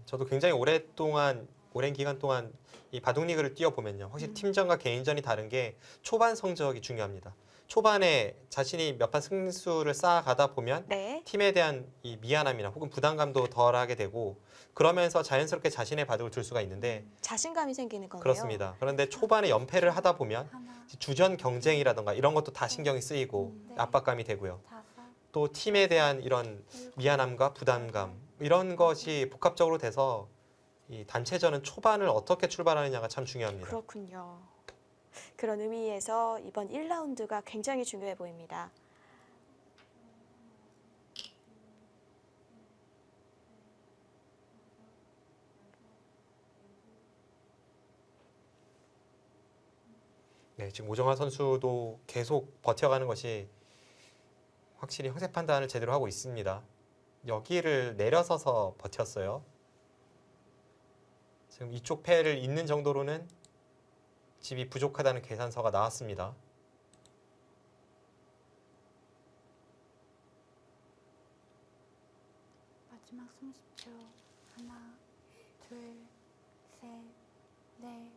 저도 굉장히 오랜 기간 동안 이 바둑 리그를 뛰어보면요. 확실히 팀전과 개인전이 다른 게 초반 성적이 중요합니다. 초반에 자신이 몇 판 승수를 쌓아가다 보면 네. 팀에 대한 이 미안함이나 혹은 부담감도 덜하게 되고 그러면서 자연스럽게 자신의 바둑을 둘 수가 있는데 자신감이 생기는 거네요. 그렇습니다. 그런데 초반에 연패를 하다 보면 하나, 주전 경쟁이라던가 이런 것도 다 신경이 쓰이고 네. 압박감이 되고요. 다섯, 또 팀에 대한 이런 일곱, 미안함과 부담감 이런 것이 복합적으로 돼서 이 단체전은 초반을 어떻게 출발하느냐가 참 중요합니다. 그렇군요. 그런 의미에서 이번 1라운드가 굉장히 중요해 보입니다. 네, 지금 오정화 선수도 계속 버텨가는 것이 확실히 형세 판단을 제대로 하고 있습니다. 여기를 내려서서 버텼어요. 지금 이쪽 패를 잇는 정도로는 집이 부족하다는 계산서가 나왔습니다. 마지막 30초. 하나, 둘, 셋, 넷.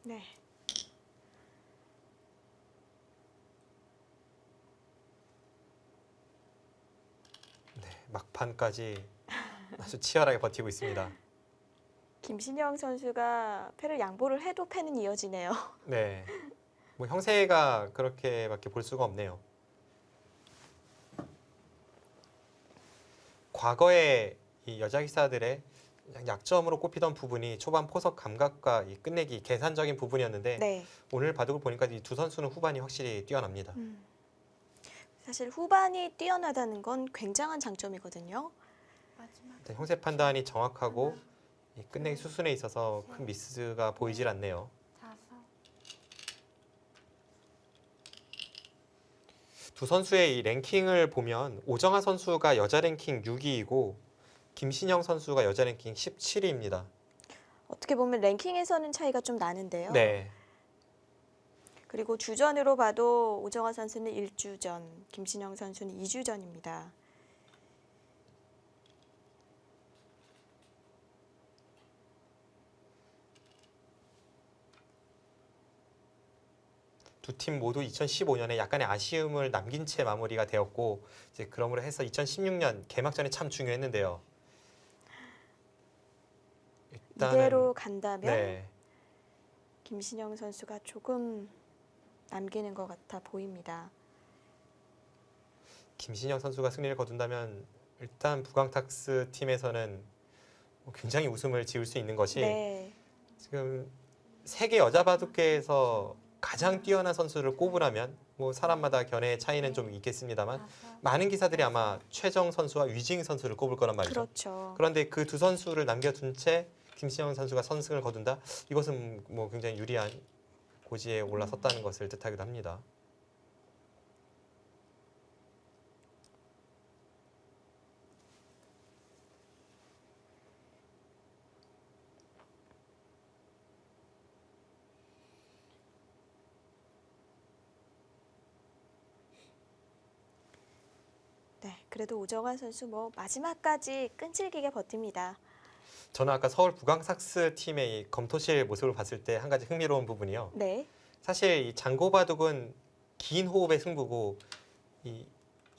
네. 네, 막판까지 아주 치열하게 버티고 있습니다. 김신영 선수가 패를 양보를 해도 패는 이어지네요. 네, 뭐 형세가 그렇게밖에 볼 수가 없네요. 과거에 이 여자 기사들의 약점으로 꼽히던 부분이 초반 포석 감각과 이 끝내기 계산적인 부분이었는데 네. 오늘 바둑을 보니까 이 두 선수는 후반이 확실히 뛰어납니다. 사실 후반이 뛰어나다는 건 굉장한 장점이거든요. 마지막 일단 형세 판단이 정확하고 하나, 이 끝내기 수순에 있어서 큰 미스가 보이질 않네요. 다섯, 두 선수의 이 랭킹을 보면 오정화 선수가 여자 랭킹 6위이고 김신영 선수가 여자 랭킹 17위입니다. 어떻게 보면 랭킹에서는 차이가 좀 나는데요. 네. 그리고 주전으로 봐도 오정화 선수는 1주전, 김신영 선수는 2주전입니다. 두 팀 모두 2015년에 약간의 아쉬움을 남긴 채 마무리가 되었고 이제 그러므로 해서 2016년 개막전이 참 중요했는데요. 이대로 간다면 네, 김신영 선수가 조금 남기는 것 같아 보입니다. 김신영 선수가 승리를 거둔다면 일단 부강탁스 팀에서는 굉장히 웃음을 지을 수 있는 것이 네, 지금 세계 여자 바둑계에서 가장 뛰어난 선수를 꼽으라면 뭐 사람마다 견해의 차이는 좀 있겠습니다만 다섯, 많은 기사들이 아마 최정 선수와 위징 선수를 꼽을 거란 말이죠. 그렇죠. 그런데 그 두 선수를 남겨둔 채 김신영 선수가 선승을 거둔다. 이것은 뭐 굉장히 유리한 고지에 올라섰다는 것을 뜻하기도 합니다. 네, 그래도 오정환 선수 뭐 마지막까지 끈질기게 버팁니다. 저는 아까 서울 부강삭스 팀의 이 검토실 모습을 봤을 때 한 가지 흥미로운 부분이요. 네, 사실 이 장고 바둑은 긴 호흡의 승부고 이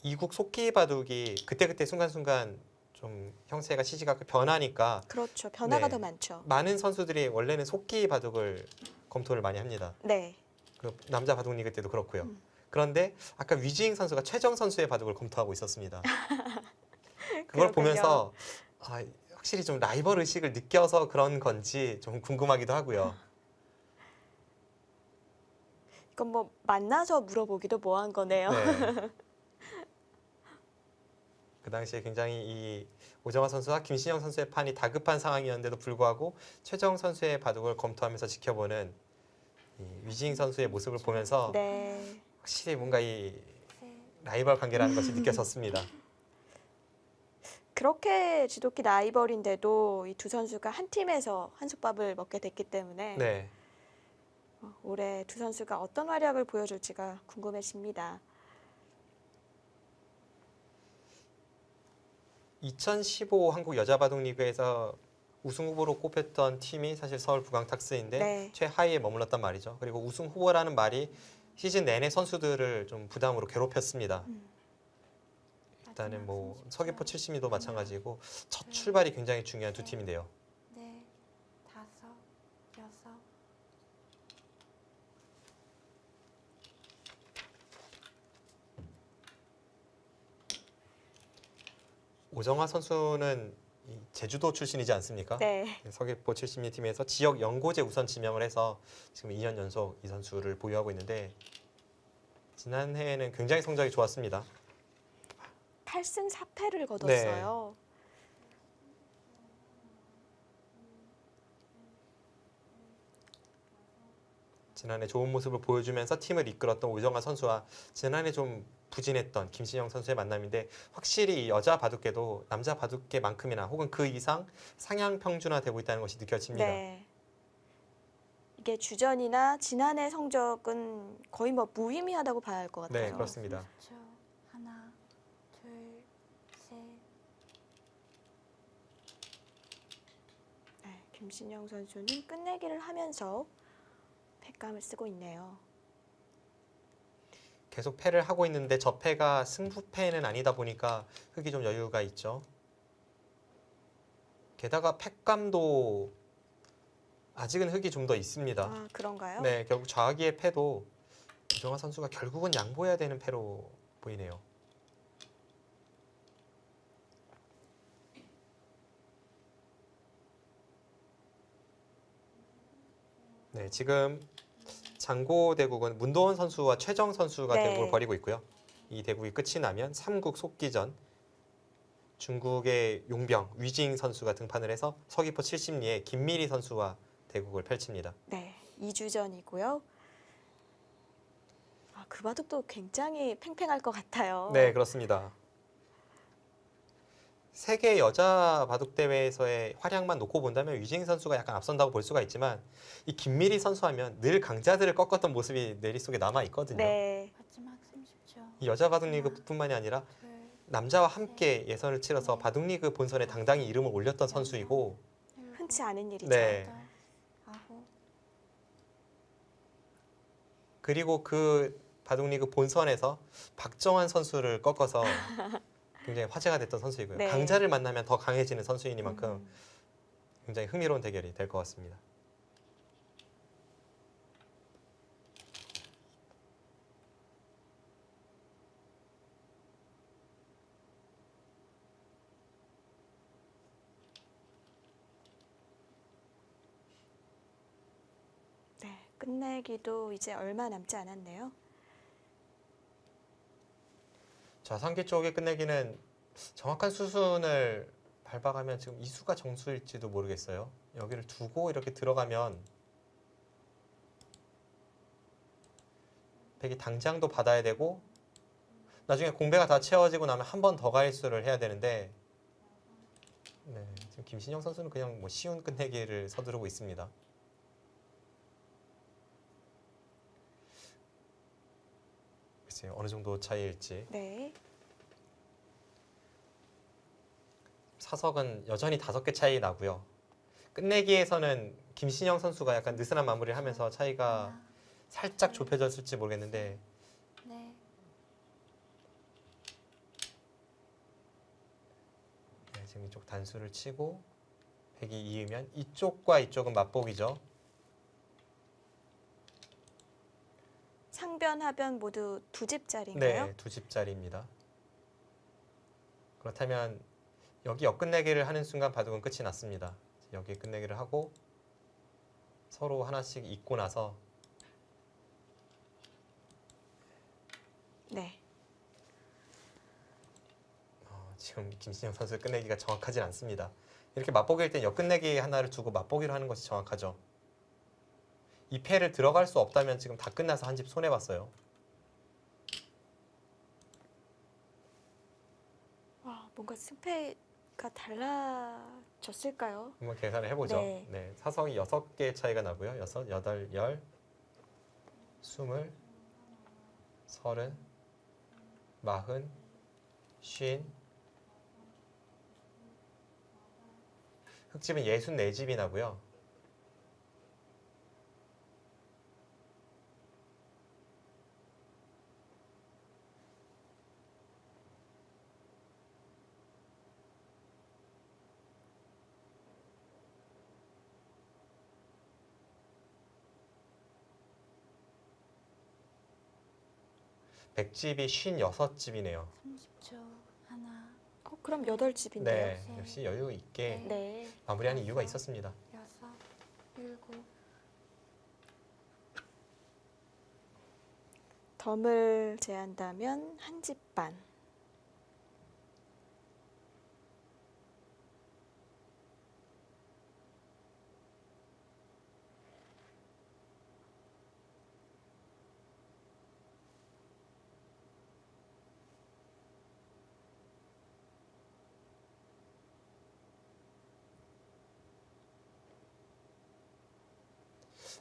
이국 속기 바둑이 그때그때 순간순간 좀 형태가 시시각각 변하니까 그렇죠. 변화가 네. 더 많죠. 많은 선수들이 원래는 속기 바둑을 검토를 많이 합니다. 네, 그 남자 바둑 리그 때도 그렇고요. 음. 그런데 아까 위지잉 선수가 최정 선수의 바둑을 검토하고 있었습니다. 그걸 그렇군요. 보면서 확실히 좀 라이벌 의식을 느껴서 그런 건지 좀 궁금하기도 하고요. 이건 뭐 만나서 물어보기도 뭐한 거네요. 네. 그 당시에 굉장히 이 오정화 선수와 김신영 선수의 판이 다급한 상황이었는데도 불구하고 최정 선수의 바둑을 검토하면서 지켜보는 이 위지잉 선수의 모습을 보면서 네, 확실히 뭔가 이 셋, 라이벌 관계라는 것이 느껴졌습니다. 그렇게 지독히 라이벌인데도 이 두 선수가 한 팀에서 한솥밥을 먹게 됐기 때문에 네. 올해 두 선수가 어떤 활약을 보여줄지가 궁금해집니다. 2015 한국 여자 바둑 리그에서 우승 후보로 꼽혔던 팀이 사실 서울 부강탁스인데 네. 최하위에 머물렀단 말이죠. 그리고 우승 후보라는 말이 시즌 내내 선수들을 좀 부담으로 괴롭혔습니다. 일단은 뭐 서귀포 70리도 마찬가지고 첫 출발이 굉장히 중요한 두 팀인데요. 넷, 다섯, 여섯, 오정화 선수는 이 제주도 출신이지 않습니까? 네, 서귀포 70리 팀에서 지역 연고제 우선 지명을 해서 지금 2년 연속 이 선수를 보유하고 있는데 지난해에는 굉장히 성적이 좋았습니다. 8승 4패를 거뒀어요. 지난해 좋은 모습을 보여주면서 팀을 이끌었던 오정화 선수와 지난해 좀 부진했던 김신영 선수의 만남인데 확실히 이 여자 바둑계도 남자 바둑계만큼이나 혹은 그 이상 상향 평준화되고 있다는 것이 느껴집니다. 네. 이게 주전이나 지난해 성적은 거의 뭐 무의미하다고 봐야 할 것 같아요. 네, 그렇습니다. 30초. 하나, 둘, 셋, 네, 김신영 선수는 끝내기를 하면서 패감을 쓰고 있네요. 계속 패를 하고 있는데 저 패가 승부패는 아니다 보니까 흙이 좀 여유가 있죠. 게다가 패감도 아직은 흙이 좀 더 있습니다. 아, 그런가요? 네, 결국 좌기의 패도 오정화 선수가 결국은 양보해야 되는 패로 보이네요. 네, 지금 장고 대국은 문도원 선수와 최정 선수가 네. 대국을 벌이고 있고요. 이 대국이 끝이 나면 3국 속기전 중국의 용병 위징 선수가 등판을 해서 서귀포 70리에 김미리 선수와 대국을 펼칩니다. 네, 2주전이고요. 아, 그 바둑도 굉장히 팽팽할 것 같아요. 네, 그렇습니다. 세계 여자 바둑 대회에서의 활약만 놓고 본다면 위징 선수가 약간 앞선다고 볼 수가 있지만 이 김미리 선수 하면 늘 강자들을 꺾었던 모습이 뇌리 속에 남아 있거든요. 네, 마지막 30초. 이 여자 바둑 리그뿐만이 아니라 둘, 남자와 함께 예선을 치러서 바둑 리그 본선에 당당히 이름을 올렸던 선수이고 일곱, 흔치 않은 일이죠. 네. 여덟, 아홉, 그리고 그 바둑리그 본선에서 박정환 선수를 꺾어서 굉장히 화제가 됐던 선수이고요. 네. 강자를 만나면 더 강해지는 선수이니만큼 음. 굉장히 흥미로운 대결이 될 것 같습니다. 네, 끝내기도 이제 얼마 남지 않았네요. 좌상기 쪽의 끝내기는 정확한 수순을 밟아가면 지금 이 수가 정수일지도 모르겠어요. 여기를 두고 이렇게 들어가면 백이 당장도 받아야 되고 나중에 공배가 다 채워지고 나면 한 번 더 가일수를 해야 되는데 네, 지금 김신영 선수는 그냥 뭐 쉬운 끝내기를 서두르고 있습니다. 글쎄요, 어느 정도 차이일지. 네. 사석은 여전히 5개 차이 나고요. 끝내기에서는 김신영 선수가 약간 느슨한 마무리를 하면서 차이가 하나, 살짝 좁혀졌을지 모르겠는데 넷, 네, 지금 이쪽 단수를 치고 백이 이으면 이쪽과 이쪽은 맞복이죠. 상변 하변 모두 2집짜리인가요? 네, 2집짜리입니다. 그렇다면 여기 역끝내기를 하는 순간 바둑은 끝이 났습니다. 여기 끝내기를 하고 서로 하나씩 잇고 나서 네. 지금 김신영 선수의 끝내기가 정확하진 않습니다. 이렇게 맞보기일 땐 역끝내기 하나를 두고 맞보기로 하는 것이 정확하죠. 이 패를 들어갈 수 없다면 지금 다 끝나서 한 집 손해봤어요. 와, 뭔가 승패가 달라졌을까요? 한번 계산을 해보죠. 네. 네, 사성이 6개 차이가 나고요. 6, 8, 10, 20, 30, 40, 50. 흑집은 64집이 나고요. 백집이 56집이네요. 30초. 하나, 그럼 8집인데요. 네, 역시 여유 있게 네. 마무리하는 이유가 있었습니다. 6, 7. 덤을 제한다면 1집 반.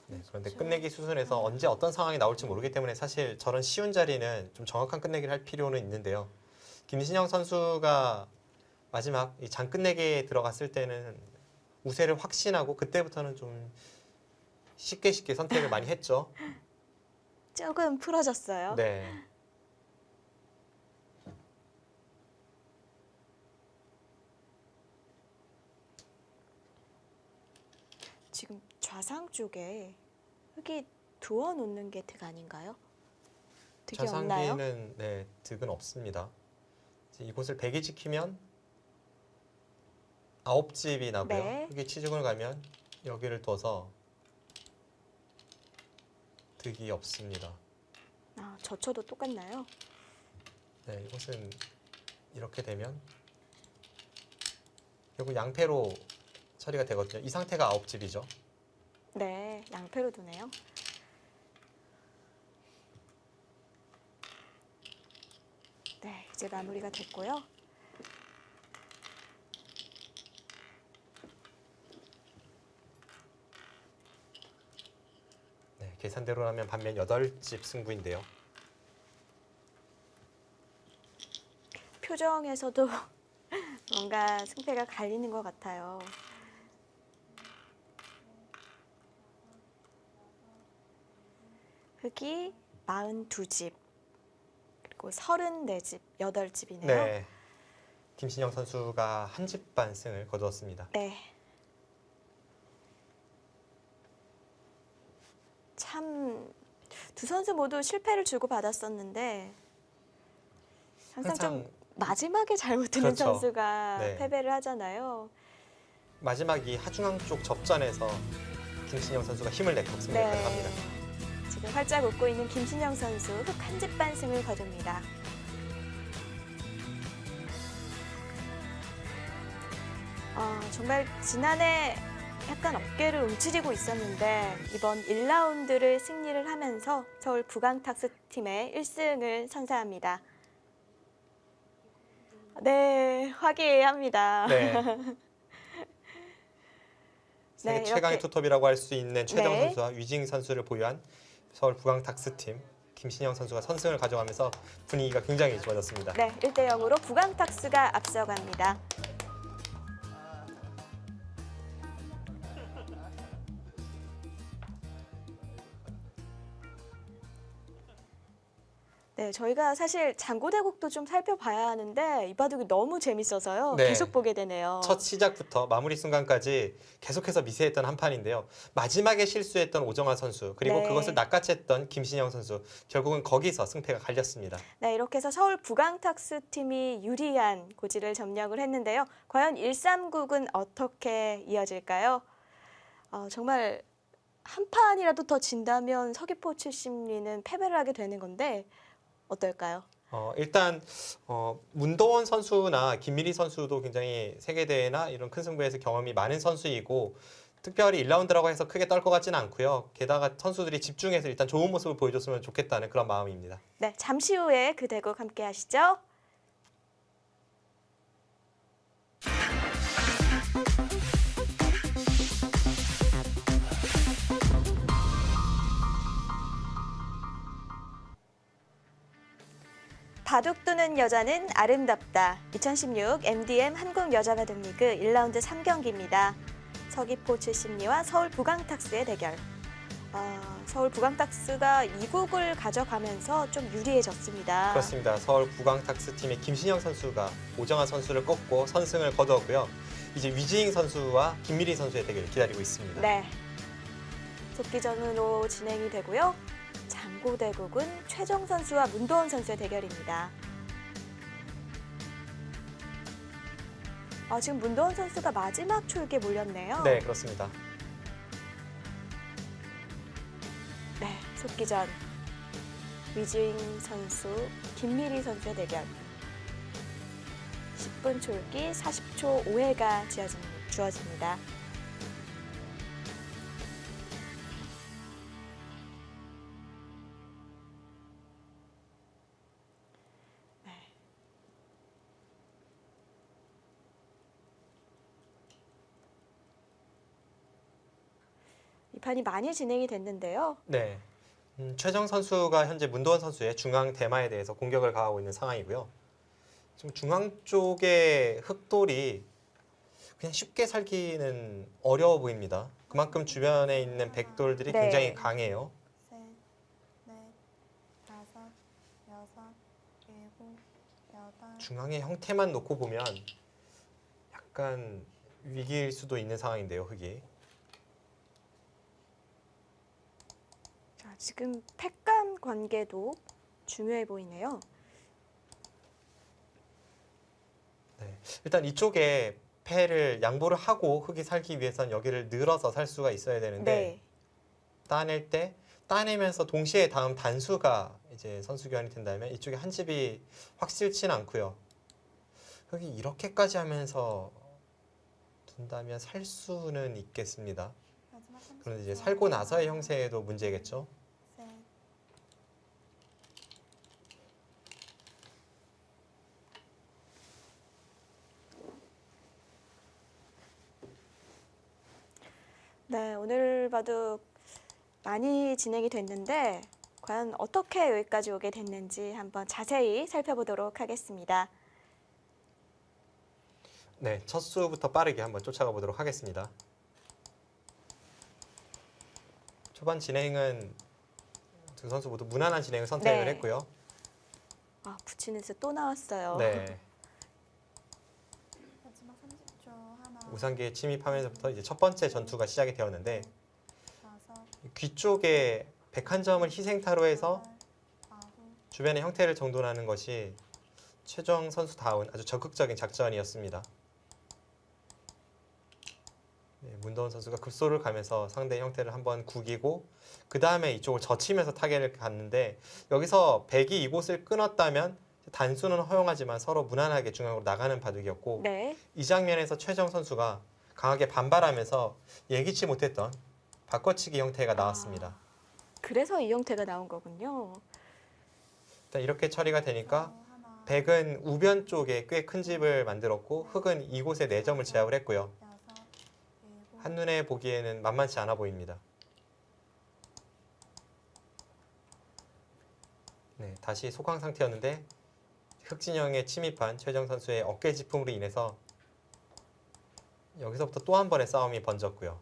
네, 그런데 끝내기 수순에서 언제 어떤 상황이 나올지 모르기 때문에 사실 저런 쉬운 자리는 좀 정확한 끝내기를 할 필요는 있는데요. 김신영 선수가 마지막 이 장끝내기에 들어갔을 때는 우세를 확신하고 그때부터는 좀 쉽게 선택을 많이 했죠. 조금 풀어졌어요. 네. 지금 좌상 쪽에 흙이 두어 놓는 게 득 아닌가요? 득이 없나요? 좌상기는 네, 득은 없습니다. 이제 이곳을 백이 지키면 9집이 나고요. 네. 흙이 치중을 가면 여기를 둬서 득이 없습니다. 아, 저쳐도 똑같나요? 네, 이것은 이렇게 되면 결국 양패로 처리가 되거든요. 이 상태가 9집이죠. 네, 양패로 두네요. 네, 이제 마무리가 됐고요. 네, 계산대로라면 반면 8집 승부인데요. 표정에서도 뭔가 승패가 갈리는 것 같아요. 흑이 42집, 그리고 34집, 8집이네요. 네. 김신영 선수가 한 집 반 승을 거두었습니다. 네. 참 두 선수 모두 실패를 주고 받았었는데 항상 좀 마지막에 잘못 드는 그렇죠. 선수가 네. 패배를 하잖아요. 마지막 이 하중앙 쪽 접전에서 김신영 선수가 힘을 내고 승리를 가져갑니다. 지금 활짝 웃고 있는 김신영 선수 흑 한 집 반 승을 거둡니다. 정말 지난해 약간 어깨를 움츠리고 있었는데 이번 1라운드를 승리를 하면서 서울 부강탁스팀의 1승을 선사합니다. 네, 화기애애합니다. 네. 세계 네, 최강의 이렇게- 투톱이라고 할 수 있는 최정 네. 선수와 위징 선수를 보유한 서울 부강탁스팀 김신영 선수가 선승을 가져가면서 분위기가 굉장히 좋아졌습니다. 네, 1대 0으로 부강탁스가 앞서갑니다. 네, 저희가 사실 장고대국도 좀 살펴봐야 하는데 이 바둑이 너무 재밌어서요. 네. 계속 보게 되네요. 첫 시작부터 마무리 순간까지 계속해서 미세했던 한 판인데요. 마지막에 실수했던 오정환 선수 그리고 네. 그것을 낚아챘던 김신영 선수 결국은 거기서 승패가 갈렸습니다. 네, 이렇게 해서 서울 부강탁스 팀이 유리한 고지를 점령을 했는데요. 과연 1-3국은 어떻게 이어질까요? 정말 한 판이라도 더 진다면 서귀포 출신리는 패배를 하게 되는 건데 어떨까요? 일단 문도원 선수나 김미리 선수도 굉장히 세계대회나 이런 큰 승부에서 경험이 많은 선수이고 특별히 1라운드라고 해서 크게 떨 것 같지는 않고요. 게다가 선수들이 집중해서 일단 좋은 모습을 보여줬으면 좋겠다는 그런 마음입니다. 네, 잠시 후에 그 대국 함께 하시죠. 바둑 두는 여자는 아름답다. 2016 MDM 한국여자바둑리그 1라운드 3경기입니다. 서귀포 출신리와 서울 부강탁스의 대결. 서울 부강탁스가 2국을 가져가면서 좀 유리해졌습니다. 그렇습니다. 서울 부강탁스 팀의 김신영 선수가 오정환 선수를 꺾고 선승을 거두었고요. 이제 위지잉 선수와 김미리 선수의 대결을 기다리고 있습니다. 네. 속기전으로 진행이 되고요. 장고대국은 최정 선수와 문도원 선수의 대결입니다. 지금 문도원 선수가 마지막 촐기에 몰렸네요. 네, 그렇습니다. 네, 속기전. 위지잉 선수, 김미리 선수의 대결. 10분 촐기 40초 5회가 주어집니다. 이 판이 많이 진행이 됐는데요. 네. 최정 선수가 현재 문도원 선수의 중앙 대마에 대해서 공격을 가하고 있는 상황이고요. 지금 중앙 쪽의 흑돌이 그냥 쉽게 살기는 어려워 보입니다. 그만큼 주변에 있는 백돌들이 네. 굉장히 강해요. 셋, 넷, 다섯, 여섯, 일곱, 여덟. 중앙의 형태만 놓고 보면 약간 위기일 수도 있는 상황인데요, 흑이. 자, 지금 팩간 관계도 중요해 보이네요. 네. 일단 이쪽에 패를 양보를 하고 흑이 살기 위해선 여기를 늘어서 살 수가 있어야 되는데 네. 따낼 때 따내면서 동시에 다음 단수가 이제 선수 교환이 된다면 이쪽에 한 집이 확실치는 않고요. 흑이 이렇게까지 하면서 둔다면 살 수는 있겠습니다. 마지막 그런데 이제 살고 나서의 형세도 문제겠죠. 셋, 네, 오늘 바둑 많이 진행이 됐는데 과연 어떻게 여기까지 오게 됐는지 한번 자세히 살펴보도록 하겠습니다. 네, 첫 수부터 빠르게 한번 쫓아가 보도록 하겠습니다. 초반 진행은 두 두 선수 모두 무난한 진행을 선택을 네. 했고요. 아, 붙이는 수 또 나왔어요. 네. 마지막 30초. 하나. 우상기에 침입하면서부터 이제 첫 번째 전투가 시작이 되었는데 다섯. 귀 쪽에 101점을 희생타로 해서 여덟, 아홉. 주변의 형태를 정돈하는 것이 최정 선수다운 아주 적극적인 작전이었습니다. 네, 문도원 선수가 급소를 가면서 상대의 형태를 한번 구기고 그 다음에 이쪽을 젖히면서 타겟을 갔는데 여기서 백이 이곳을 끊었다면 단수는 허용하지만 서로 무난하게 중앙으로 나가는 바둑이었고 네. 이 장면에서 최정 선수가 강하게 반발하면서 예기치 못했던 바꿔치기 형태가 나왔습니다. 그래서 이 형태가 나온 거군요. 일단 이렇게 처리가 되니까 하나. 백은 우변 쪽에 꽤 큰 집을 만들었고 흑은 이곳에 4점을 제압을 했고요. 여섯. 일곱. 한눈에 보기에는 만만치 않아 보입니다. 네, 다시 소강 상태였는데 흑진영에 침입한 최정 선수의 어깨 짚음으로 인해서 여기서부터 또 한 번의 싸움이 번졌고요.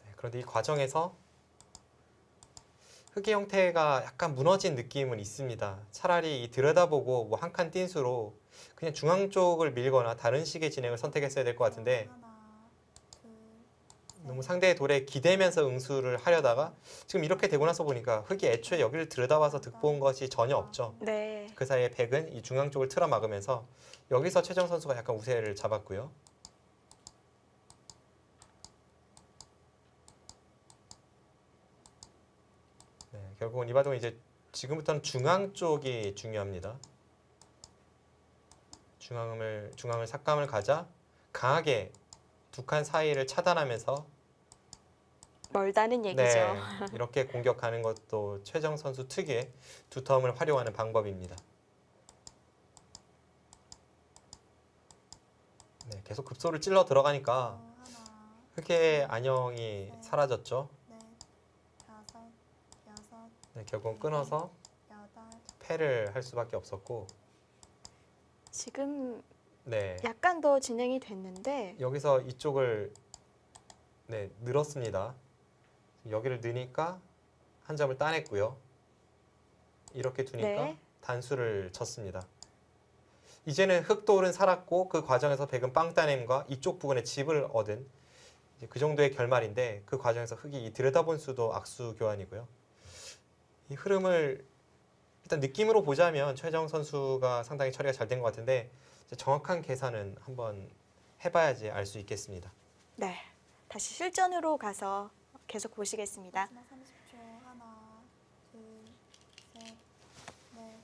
네, 그런데 이 과정에서 흑의 형태가 약간 무너진 느낌은 있습니다. 차라리 이 들여다보고 뭐 한 칸 뛴수로 그냥 중앙 쪽을 밀거나 다른 식의 진행을 선택했어야 될 것 같은데 하나. 둘. 너무 상대의 돌에 기대면서 응수를 하려다가 지금 이렇게 되고 나서 보니까 흑이 애초에 여기를 들여다봐서 득본 것이 전혀 없죠. 네. 그 사이에 백은 이 중앙 쪽을 틀어 막으면서 여기서 최정 선수가 약간 우세를 잡았고요. 네, 결국은 이 바둑은 이제 지금부터는 중앙 쪽이 중요합니다. 중앙을 삭감을 가자 강하게 두 칸 사이를 차단하면서 멀다는 얘기죠. 네, 이렇게 공격하는 것도 최정 선수 특유의 두텀을 활용하는 방법입니다. 네, 계속 급소를 찔러 들어가니까 하나. 흑의 안영이 사라졌죠. 넷. 다섯. 여섯. 네, 결국은 끊어서 여덟. 패를 할 수밖에 없었고 지금 네, 약간 더 진행이 됐는데 여기서 이쪽을 네, 늘었습니다. 여기를 넣으니까 한 점을 따냈고요. 이렇게 두니까 네. 단수를 쳤습니다. 이제는 흑돌은 살았고 그 과정에서 백은 빵 따냄과 이쪽 부분에 집을 얻은 이제 그 정도의 결말인데 그 과정에서 흑이 이 들여다본 수도 악수 교환이고요. 이 흐름을 일단 느낌으로 보자면 최정 선수가 상당히 처리가 잘 된 것 같은데 이제 정확한 계산은 한번 해봐야지 알 수 있겠습니다. 네. 다시 실전으로 가서 계속 보시겠습니다. 마지막 30초. 하나. 둘. 셋. 넷.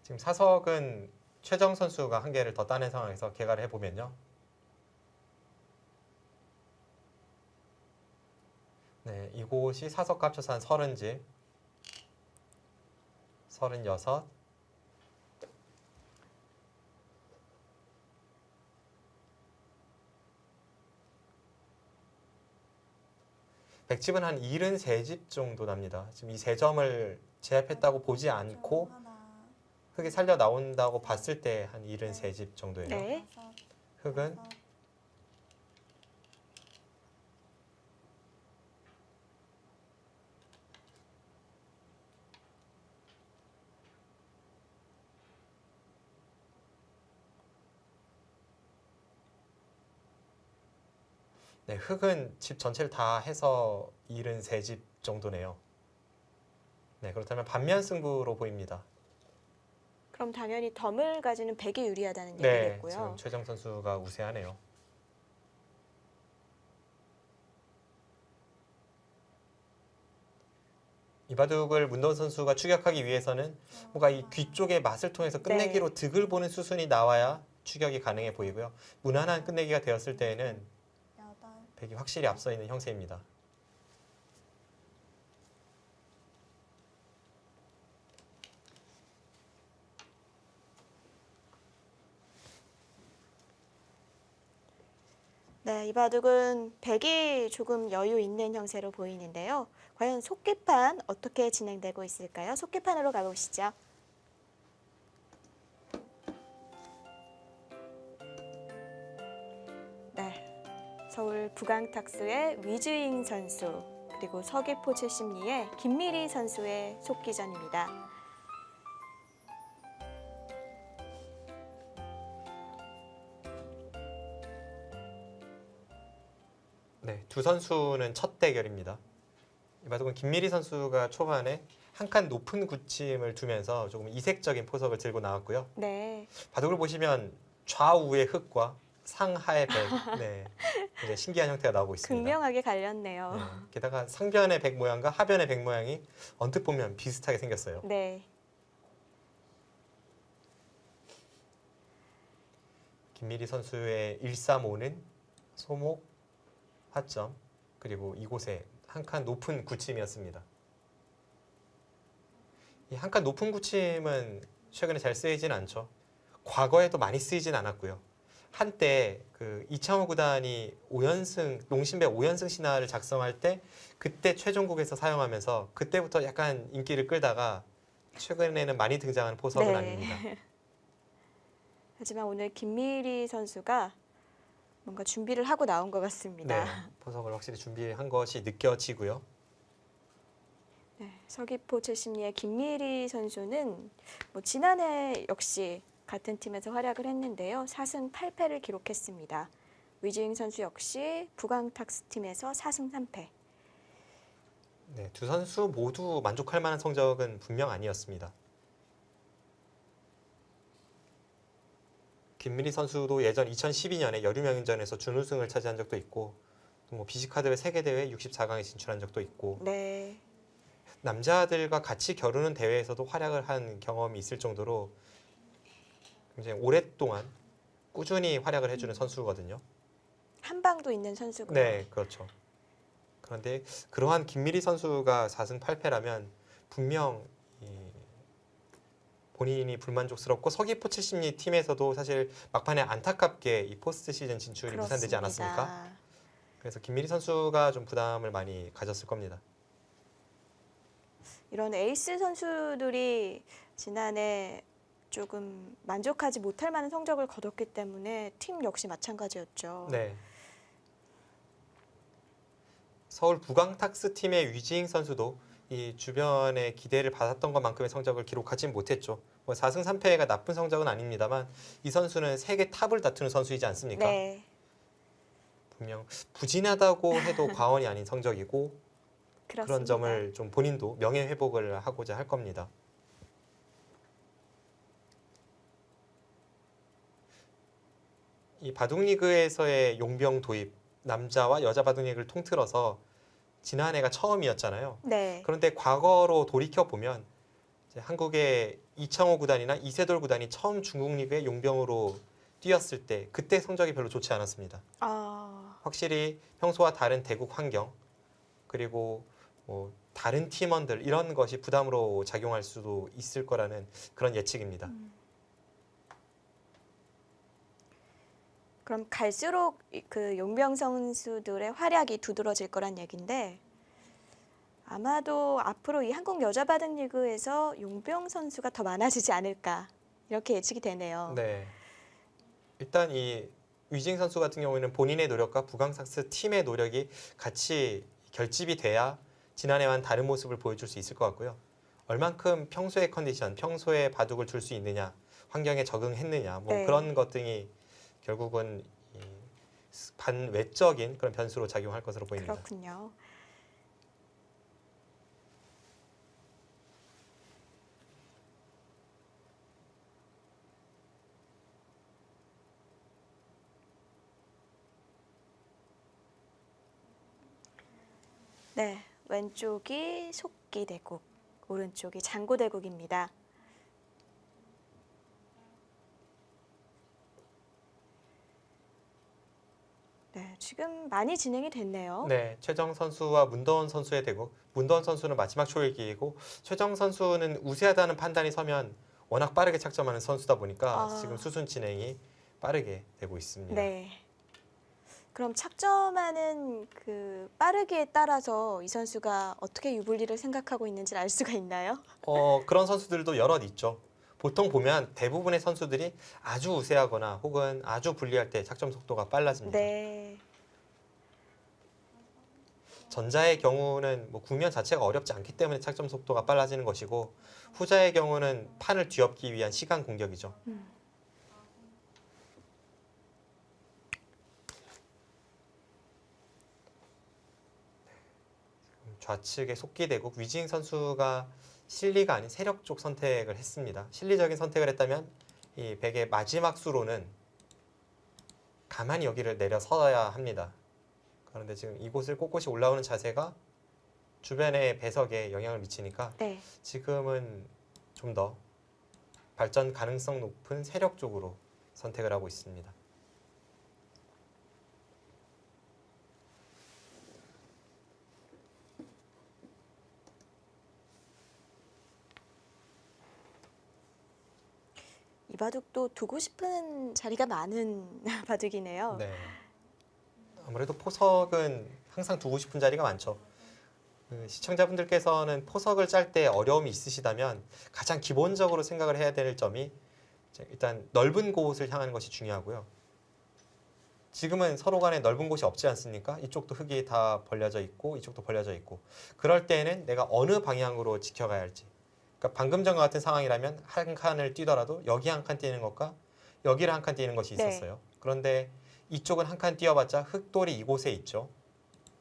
지금 사석은 최정 선수가 한 개를 더 따낸 상황에서 개가를 해보면요. 네, 이곳이 사석과 합쳐서 한 30집, 36, 백집은 한 73집 정도 납니다. 지금 이 3점을 제압했다고 보지 않고 하나. 흑이 살려 나온다고 봤을 때 한 73집 정도예요. 네. 다섯. 흑은 여섯. 네, 흑은 집 전체를 다 해서 73집 정도네요. 네, 그렇다면 반면 승부로 보입니다. 그럼 당연히 덤을 가지는 백이 유리하다는 네, 얘기겠고요. 지금 최정 선수가 우세하네요. 이 바둑을 문도원 선수가 추격하기 위해서는 뭔가 이 귀 쪽의 맛을 통해서 끝내기로 네. 득을 보는 수순이 나와야 추격이 가능해 보이고요. 무난한 끝내기가 되었을 때에는 여덟. 백이 확실히 앞서 있는 형세입니다. 네, 이 바둑은 백이 조금 여유 있는 형세로 보이는데요. 과연 속기판 어떻게 진행되고 있을까요? 속기판으로 가보시죠. 서울 부강탁스의 위즈잉 선수, 그리고 서귀포 최심리의 김미리 선수의 속기전입니다. 네, 두 선수는 첫 대결입니다. 이 바둑은 김미리 선수가 초반에 한 칸 높은 굳힘을 두면서 조금 이색적인 포석을 들고 나왔고요. 네, 바둑을 보시면 좌우의 흙과 상하의 백, 네, 굉장히 신기한 형태가 나오고 있습니다. 극명하게 갈렸네요. 네, 게다가 상변의 백 모양과 하변의 백 모양이 언뜻 보면 비슷하게 생겼어요. 네, 김미리 선수의 135는 소목, 화점, 그리고 이곳에 한 칸 높은 굳힘이었습니다. 이 한 칸 높은 굳힘은 최근에 잘 쓰이진 않죠. 과거에도 많이 쓰이진 않았고요. 한때 그 이창호 구단이 5연승 농심배 5연승 신화를 작성할 때 그때 최종국에서 사용하면서 그때부터 약간 인기를 끌다가 최근에는 많이 등장하는 포석은 네. 아닙니다. 하지만 오늘 김미리 선수가 뭔가 준비를 하고 나온 것 같습니다. 네, 포석을 확실히 준비한 것이 느껴지고요. 네, 서귀포 최심리의 김미리 선수는 뭐 지난해 역시 같은 팀에서 활약을 했는데요. 4승 8패를 기록했습니다. 위즈잉 선수 역시 부강탁스 팀에서 4승 3패. 네, 두 선수 모두 만족할 만한 성적은 분명 아니었습니다. 김미리 선수도 예전 2012년에 여류명인전에서 준우승을 차지한 적도 있고 또 비시카드의 세계대회 64강에 진출한 적도 있고 네, 남자들과 같이 겨루는 대회에서도 활약을 한 경험이 있을 정도로 굉장히 오랫동안 꾸준히 활약을 해주는 선수거든요. 한 방도 있는 선수고요. 네, 그렇죠. 그런데 그러한 김미리 선수가 4승 8패라면 분명 본인이 불만족스럽고 서귀포 최심리 팀에서도 사실 막판에 안타깝게 이 포스트 시즌 진출이 무산되지 않았습니까? 그래서 김미리 선수가 좀 부담을 많이 가졌을 겁니다. 이런 에이스 선수들이 지난해 조금 만족하지 못할 만한 성적을 거뒀기 때문에 팀 역시 마찬가지였죠. 네. 서울 부강탁스 팀의 위지잉 선수도 이 주변의 기대를 받았던 것만큼의 성적을 기록하진 못했죠. 뭐 4승 3패가 나쁜 성적은 아닙니다만 이 선수는 세계 탑을 다투는 선수이지 않습니까? 네, 분명 부진하다고 해도 과언이 아닌 성적이고 그렇습니다. 그런 점을 좀 본인도 명예 회복을 하고자 할 겁니다. 이 바둑리그에서의 용병 도입, 남자와 여자 바둑리그를 통틀어서 지난해가 처음이었잖아요. 네, 그런데 과거로 돌이켜 보면 한국의 이창호 구단이나 이세돌 구단이 처음 중국 리그의 용병으로 뛰었을 때 그때 성적이 별로 좋지 않았습니다. 확실히 평소와 다른 대국 환경 그리고 뭐 다른 팀원들 이런 것이 부담으로 작용할 수도 있을 거라는 그런 예측입니다. 그럼 갈수록 그 용병 선수들의 활약이 두드러질 거란 얘긴데 아마도 앞으로 이 한국 여자 바둑 리그에서 용병 선수가 더 많아지지 않을까 이렇게 예측이 되네요. 네. 일단 이 위징 선수 같은 경우에는 본인의 노력과 부강탁스 팀의 노력이 같이 결집이 돼야 지난해와는 다른 모습을 보여줄 수 있을 것 같고요. 얼만큼 평소의 컨디션, 평소에 바둑을 둘 수 있느냐, 환경에 적응했느냐, 뭐 네. 그런 것 등이 결국은 이 반외적인 그런 변수로 작용할 것으로 보입니다. 그렇군요. 네, 왼쪽이 속기대국, 오른쪽이 장고대국입니다. 네, 지금 많이 진행이 됐네요. 네, 최정 선수와 문더원 선수의 대국. 문더원 선수는 마지막 초읽기이고 최정 선수는 우세하다는 판단이 서면 워낙 빠르게 착점하는 선수다 보니까 지금 수순 진행이 빠르게 되고 있습니다. 네. 그럼 착점하는 그 빠르기에 따라서 이 선수가 어떻게 유불리를 생각하고 있는지 알 수가 있나요? 그런 선수들도 여럿 있죠. 보통 보면 대부분의 선수들이 아주 우세하거나 혹은 아주 불리할 때 착점 속도가 빨라집니다. 네. 전자의 경우는 뭐 국면 자체가 어렵지 않기 때문에 착점 속도가 빨라지는 것이고 후자의 경우는 판을 뒤엎기 위한 시간 공격이죠. 좌측의 속기대국 위징 선수가 실리가 아닌 세력 쪽 선택을 했습니다. 실리적인 선택을 했다면 이 백의 마지막 수로는 가만히 여기를 내려서야 합니다. 그런데 지금 이곳을 꼿꼿이 올라오는 자세가 주변의 배석에 영향을 미치니까 네. 지금은 좀 더 발전 가능성 높은 세력 쪽으로 선택을 하고 있습니다. 이 바둑도 두고 싶은 자리가 많은 바둑이네요. 네. 아무래도 포석은 항상 두고 싶은 자리가 많죠. 시청자분들께서는 포석을 짤 때 어려움이 있으시다면 가장 기본적으로 생각을 해야 될 점이 일단 넓은 곳을 향하는 것이 중요하고요. 지금은 서로 간에 넓은 곳이 없지 않습니까? 이쪽도 흙이 다 벌려져 있고 이쪽도 벌려져 있고 그럴 때는 내가 어느 방향으로 지켜가야 할지 그러니까 방금 전과 같은 상황이라면 한 칸을 뛰더라도 여기 한 칸 뛰는 것과 여기를 한 칸 뛰는 것이 네. 있었어요. 그런데 이쪽은 한 칸 뛰어봤자 흙돌이 이곳에 있죠.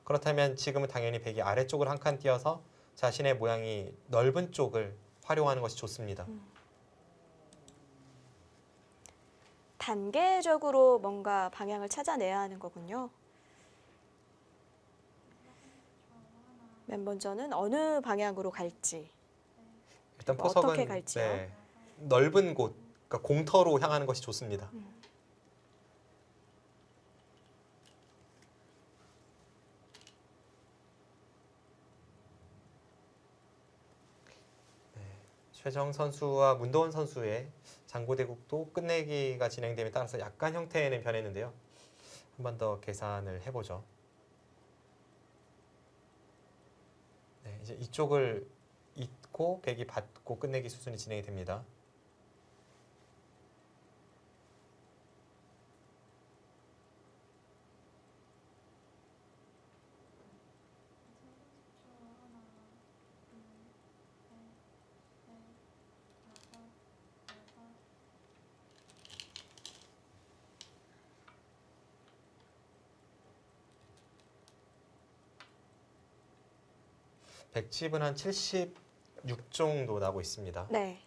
그렇다면 지금은 당연히 백이 아래쪽을 한 칸 뛰어서 자신의 모양이 넓은 쪽을 활용하는 것이 좋습니다. 단계적으로 뭔가 방향을 찾아내야 하는 거군요. 맨 먼저는 어느 방향으로 갈지. 일단 뭐 포석은 어떻게 갈지요? 넓은 곳, 그러니까 공터로 향하는 것이 좋습니다. 최정 선수와 문도원 선수의 장고대국도 끝내기가 진행됨에 따라서 약간 형태는 변했는데요. 한 번 더 계산을 해보죠. 네, 이제 이쪽을 잇고 백이 받고 끝내기 수순이 진행이 됩니다. 백집은 한 76 정도 나고 있습니다. 네.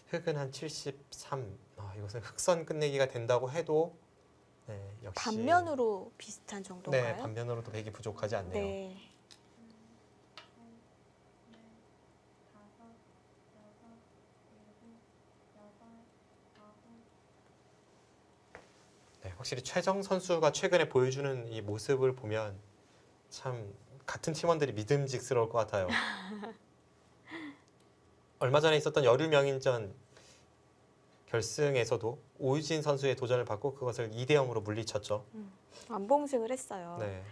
흑은 한 73. 이것은 흑선 끝내기가 된다고 해도 역시 반면으로 비슷한 정도인가요? 네, 반면으로도 백이 부족하지 않네요. 네. 네, 확실히 최정 선수가 최근에 보여주는 이 모습을 보면 참 같은 팀원들이 믿음직스러울 것 같아요. 얼마 전에 있었던 여류명인전 결승에서도 오유진 선수의 도전을 받고 그것을 2대 0으로 물리쳤죠. 완봉승을 했어요. 네.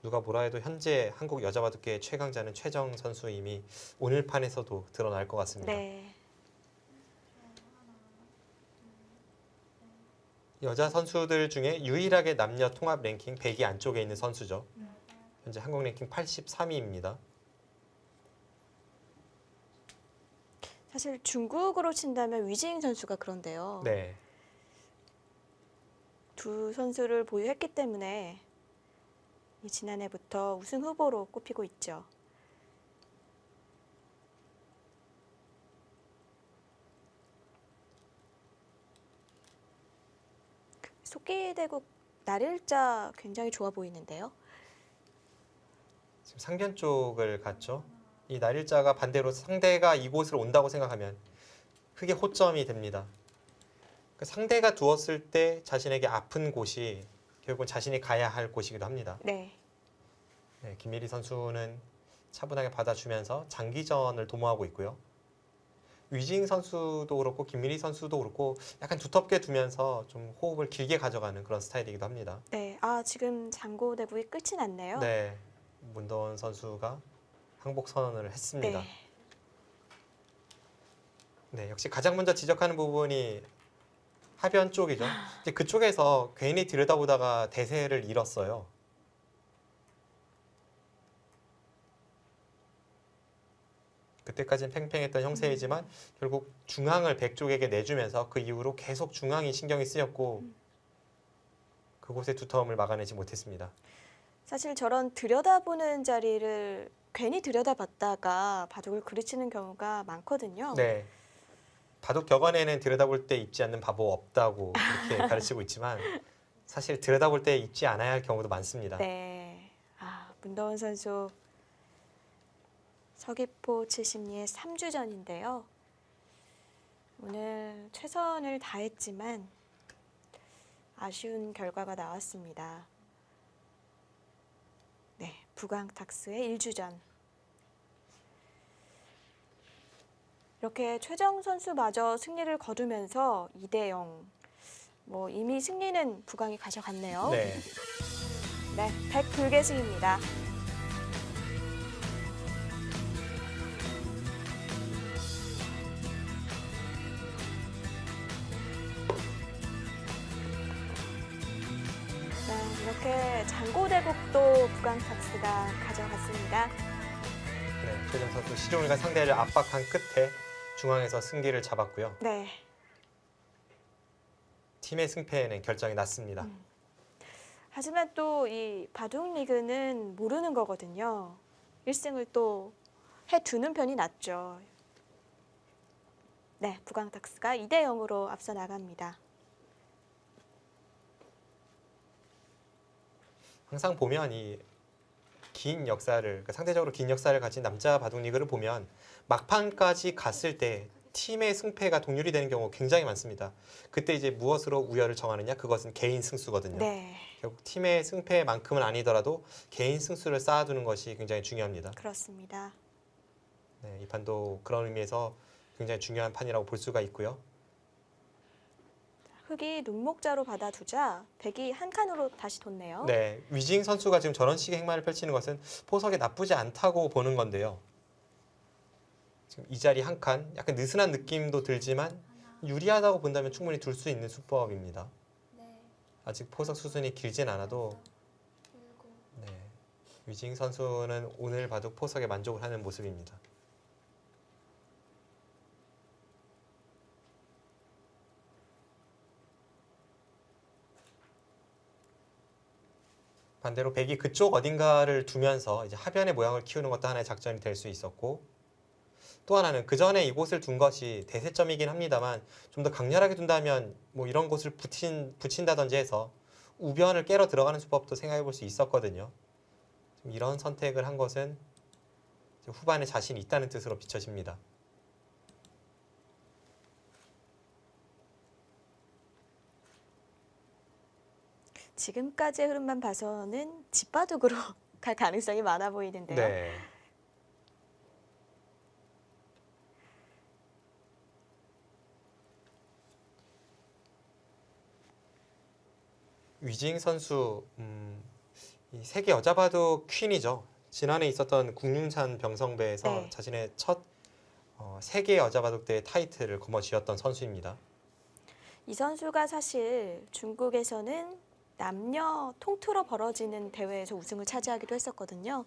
누가 뭐라 해도 현재 한국 여자 바둑계의 최강자는 최정 선수임이 오늘 판에서도 드러날 것 같습니다. 네. 여자 선수들 중에 유일하게 남녀 통합 랭킹 100위 안쪽에 있는 선수죠. 현재 한국 랭킹 83위입니다. 사실 중국으로 친다면 위징 선수가 그런데요. 네. 두 선수를 보유했기 때문에 이 지난해부터 우승 후보로 꼽히고 있죠. 속기대국 날일자 굉장히 좋아 보이는데요. 지금 상변 쪽을 갔죠. 이 날일자가 반대로 상대가 이곳을 온다고 생각하면 크게 호점이 됩니다. 그러니까 상대가 두었을 때 자신에게 아픈 곳이 결국은 자신이 가야 할 곳이기도 합니다. 네. 네, 김미리 선수는 차분하게 받아주면서 장기전을 도모하고 있고요. 위징 선수도 그렇고 김미리 선수도 그렇고 약간 두텁게 두면서 좀 호흡을 길게 가져가는 그런 스타일이기도 합니다. 네. 지금 장고대국이 끝이 났네요. 네. 문도원 선수가 항복 선언을 했습니다. 네. 네, 역시 가장 먼저 지적하는 부분이 하변 쪽이죠. 이제 그쪽에서 괜히 들여다보다가 대세를 잃었어요. 그때까지는 팽팽했던 형세이지만 결국 중앙을 백 쪽에게 내주면서 그 이후로 계속 중앙이 신경이 쓰였고 그곳의 두터움을 막아내지 못했습니다. 사실 저런 들여다보는 자리를 괜히 들여다봤다가 바둑을 그르치는 경우가 많거든요. 네, 바둑 격언에는 들여다볼 때 입지 않는 바보 없다고 이렇게 가르치고 있지만 사실 들여다볼 때 입지 않아야 할 경우도 많습니다. 네. 문도원 선수 서귀포 70리의 3주전인데요. 오늘 최선을 다했지만 아쉬운 결과가 나왔습니다. 네, 부강탁스의 1주전. 이렇게 최정 선수마저 승리를 거두면서 2대0. 뭐 이미 승리는 부강이 가져갔네요. 네, 네, 100불계승입니다. 네, 이렇게 장고대국도 부강탁스가 가져갔습니다. 네, 최정 선수 시종일관 상대를 압박한 끝에 중앙에서 승기를 잡았고요. 네, 팀의 승패에는 결정이 났습니다. 하지만 또 이 바둑 리그는 모르는 거거든요. 1승을 또 해두는 편이 낫죠. 네, 부강탁스가 2대0으로 앞서 나갑니다. 항상 보면 이 긴 역사를, 그러니까 상대적으로 긴 역사를 가진 남자 바둑 리그를 보면 막판까지 갔을 때 팀의 승패가 동률이 되는 경우가 굉장히 많습니다. 그때 이제 무엇으로 우열을 정하느냐? 그것은 개인 승수거든요. 네, 결국 팀의 승패만큼은 아니더라도 개인 승수를 쌓아두는 것이 굉장히 중요합니다. 그렇습니다. 네, 이 판도 그런 의미에서 굉장히 중요한 판이라고 볼 수가 있고요. 흑이 눈목자로 받아두자 백이 한 칸으로 다시 뒀네요. 네, 위징 선수가 지금 저런 식의 행마를 펼치는 것은 포석에 나쁘지 않다고 보는 건데요. 지금 이 자리 한 칸, 약간 느슨한 느낌도 들지만 유리하다고 본다면 충분히 둘 수 있는 수법입니다. 네, 아직 포석 수순이 길진 않아도 7, 네, 위징 선수는 오늘 바둑 포석에 만족을 하는 모습입니다. 반대로 백이 그쪽 어딘가를 두면서 이제 하변의 모양을 키우는 것도 하나의 작전이 될 수 있었고 또 하나는 그 전에 이곳을 둔 것이 대세점이긴 합니다만 좀 더 강렬하게 둔다면 뭐 이런 곳을 붙인다든지 해서 우변을 깨러 들어가는 수법도 생각해 볼 수 있었거든요. 좀 이런 선택을 한 것은 후반에 자신이 있다는 뜻으로 비춰집니다. 지금까지의 흐름만 봐서는 집바둑으로 갈 가능성이 많아 보이는데요. 네. 위징 선수 이 세계 여자 바둑 퀸이죠. 지난해 있었던 국륜산 병성배에서 네. 자신의 첫 세계 여자 바둑대회 타이틀을 거머쥐었던 선수입니다. 이 선수가 사실 중국에서는 남녀 통틀어 벌어지는 대회에서 우승을 차지하기도 했었거든요.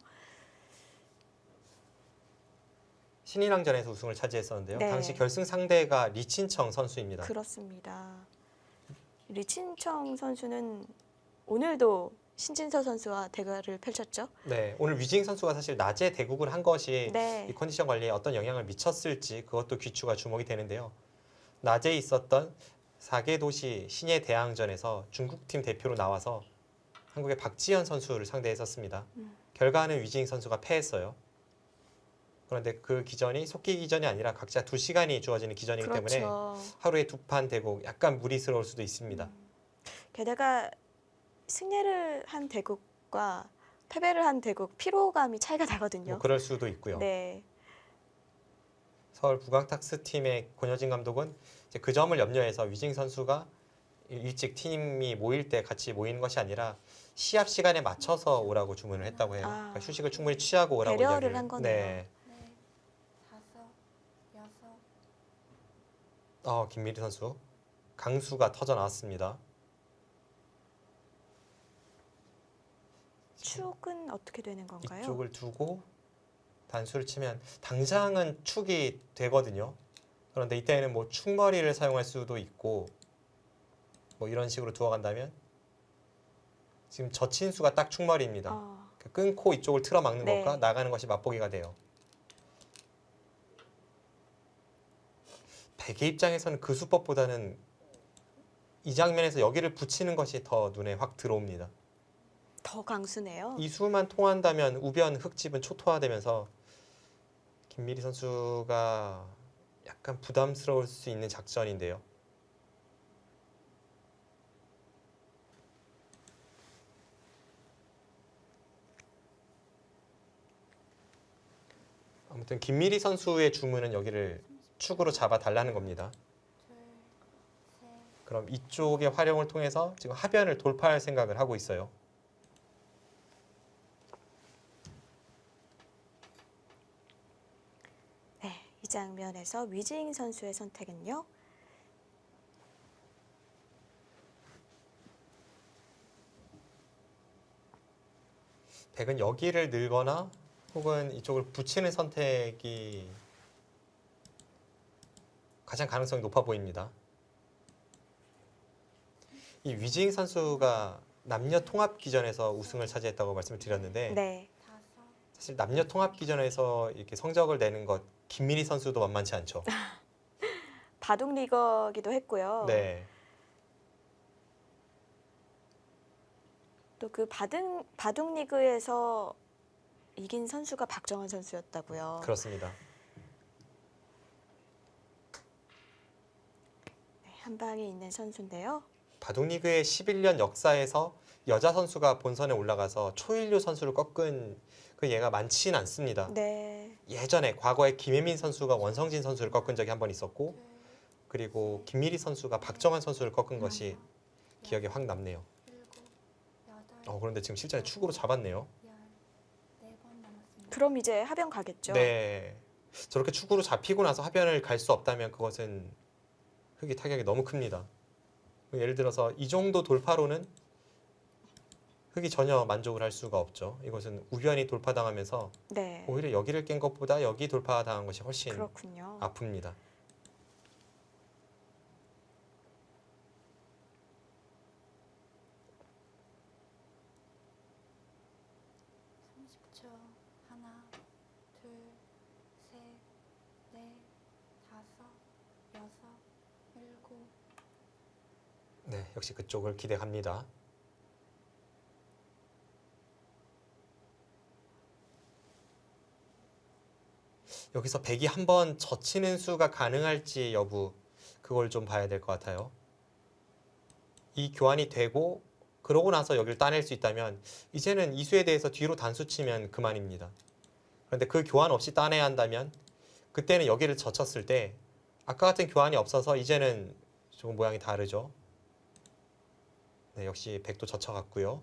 신인왕전에서 우승을 차지했었는데요. 네. 당시 결승 상대가 리친청 선수입니다. 그렇습니다. 리친청 선수는 오늘도 신진서 선수와 대결을 펼쳤죠. 네, 오늘 위징 선수가 사실 낮에 대국을 한 것이 네, 이 컨디션 관리에 어떤 영향을 미쳤을지 그것도 귀추가 주목이 되는데요. 낮에 있었던 4개 도시 신예 대항전에서 중국팀 대표로 나와서 한국의 박지현 선수를 상대했었습니다. 결과는 위징 선수가 패했어요. 그런데 그 기전이 속기 기전이 아니라 각자 2시간이 주어지는 기전이기 때문에 그렇죠. 하루에 2판 대국 약간 무리스러울 수도 있습니다. 게다가 승리를 한 대국과 패배를 한 대국 피로감이 차이가 나거든요. 뭐 그럴 수도 있고요. 네, 서울 부강탁스 팀의 권효진 감독은 이제 그 점을 염려해서 위징 선수가 일찍 팀이 모일 때 같이 모이는 것이 아니라 시합 시간에 맞춰서 오라고 주문을 했다고 해요. 아. 그러니까 휴식을 충분히 취하고 오라고 배려를 이야기를- 한 거네요. 네. 네, 다섯, 여섯. 김미리 선수 강수가 터져 나왔습니다. 축은 어떻게 되는 건가요? 이쪽을 두고 단수를 치면 당장은 축이 되거든요. 그런데 이때는 뭐 축머리를 사용할 수도 있고 뭐 이런 식으로 두어간다면 지금 젖힌 수가 딱 축머리입니다. 어, 끊고 이쪽을 틀어 막는 네. 것과 나가는 것이 맛보기가 돼요. 백의 입장에서는 그 수법보다는 이 장면에서 여기를 붙이는 것이 더 눈에 확 들어옵니다. 더 강수네요. 이 수만 통한다면 우변 흙집은 초토화되면서 김미리 선수가 약간 부담스러울 수 있는 작전인데요. 아무튼 김미리 선수의 주문은 여기를 축으로 잡아 달라는 겁니다. 둘, 셋. 그럼 이쪽의 활용을 통해서 지금 하변을 돌파할 생각을 하고 있어요. 네, 이 장면에서 위징 선수의 선택은요. 백은 여기를 늘거나 혹은 이쪽을 붙이는 선택이 가장 가능성이 높아 보입니다. 이 위징 선수가 남녀 통합 기전에서 우승을 차지했다고 말씀을 드렸는데 네, 다섯, 사실 남녀 통합 기전에서 이렇게 성적을 내는 것 김민희 선수도 만만치 않죠. 바둑 리거기도 했고요. 네, 또 그 바둑 리그에서 이긴 선수가 박정환 선수였다고요. 그렇습니다. 네, 한 방에 있는 선수인데요. 바둑 리그의 11년 역사에서 여자 선수가 본선에 올라가서 초일류 선수를 꺾은 그 예가 많지는 않습니다. 네, 예전에 과거에 김혜민 선수가 원성진 선수를 꺾은 적이 한 번 있었고 둘, 그리고 김미리 선수가 박정환 선수를 꺾은 것이 기억에 확 남네요. 일곱, 여덟, 그런데 지금 실전에 축으로 잡았네요. 열. 네 번 남았습니다. 그럼 이제 하변 가겠죠. 네, 저렇게 축으로 잡히고 나서 하변을 갈 수 없다면 그것은 흙이 타격이 너무 큽니다. 예를 들어서 이 정도 돌파로는 흙이 전혀 만족을 할 수가 없죠. 이것은 우변이 돌파당하면서 네, 오히려 여기를 깬 것보다 여기 돌파당한 것이 훨씬 그렇군요. 아픕니다. 삼십 초. 하나, 둘, 셋, 넷, 다섯, 여섯, 일곱. 네, 역시 그쪽을 기대합니다. 여기서 백이 한번 젖히는 수가 가능할지 여부 그걸 좀 봐야 될 것 같아요. 이 교환이 되고 그러고 나서 여기를 따낼 수 있다면 이제는 이 수에 대해서 뒤로 단수 치면 그만입니다. 그런데 그 교환 없이 따내야 한다면 그때는 여기를 젖혔을 때 아까 같은 교환이 없어서 이제는 조금 모양이 다르죠. 네, 역시 백도 젖혀갔고요.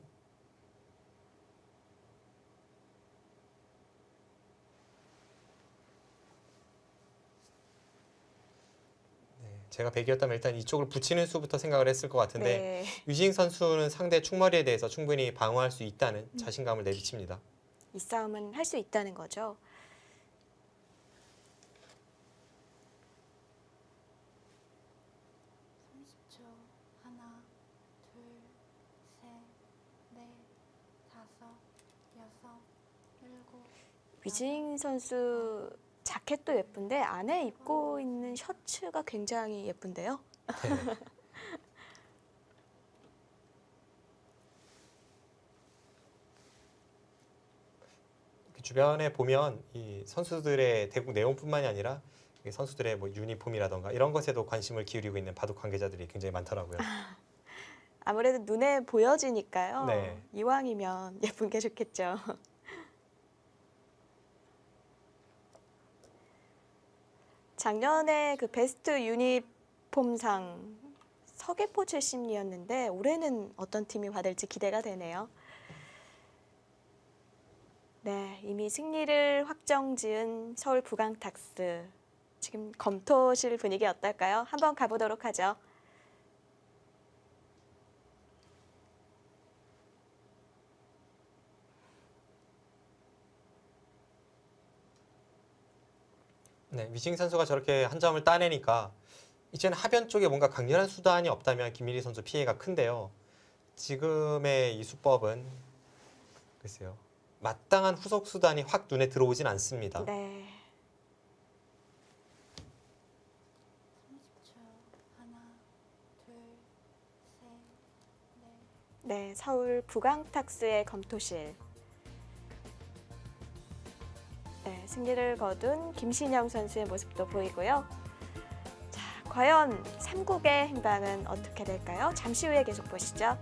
제가 백이었다면 일단 이쪽을 붙이는 수부터 생각을 했을 것 같은데 네, 유징 선수는 상대 축머리에 대해서 충분히 방어할 수 있다는 자신감을 내비칩니다. 이 싸움은 할 수 있다는 거죠. 삼십 초. 하나, 둘, 셋, 넷, 다섯, 여섯, 일곱. 위징 선수 자켓도 예쁜데 안에 입고 있는 셔츠가 굉장히 예쁜데요. 네. 이렇게 주변에 보면 이 선수들의 대국 내용뿐만이 아니라 이 선수들의 뭐 유니폼이라던가 이런 것에도 관심을 기울이고 있는 바둑 관계자들이 굉장히 많더라고요. 아무래도 눈에 보여지니까요. 네. 이왕이면 예쁜 게 좋겠죠. 작년에 그 베스트 유니폼상 서귀포 출신이었는데 올해는 어떤 팀이 받을지 기대가 되네요. 네, 이미 승리를 확정지은 서울 부강탁스. 지금 검토실 분위기 어떨까요? 한번 가보도록 하죠. 네, 위징 선수가 저렇게 한 점을 따내니까 이제는 하변 쪽에 뭔가 강렬한 수단이 없다면 김민희 선수 피해가 큰데요. 지금의 이 수법은 글쎄요. 마땅한 후속 수단이 확 눈에 들어오진 않습니다. 네. 30초. 하나, 둘, 셋, 넷. 네, 서울 부강탁스의 검토실. 네, 승리를 거둔 김신영 선수의 모습도 보이고요. 자, 과연 3국의 행방은 어떻게 될까요? 잠시 후에 계속 보시죠.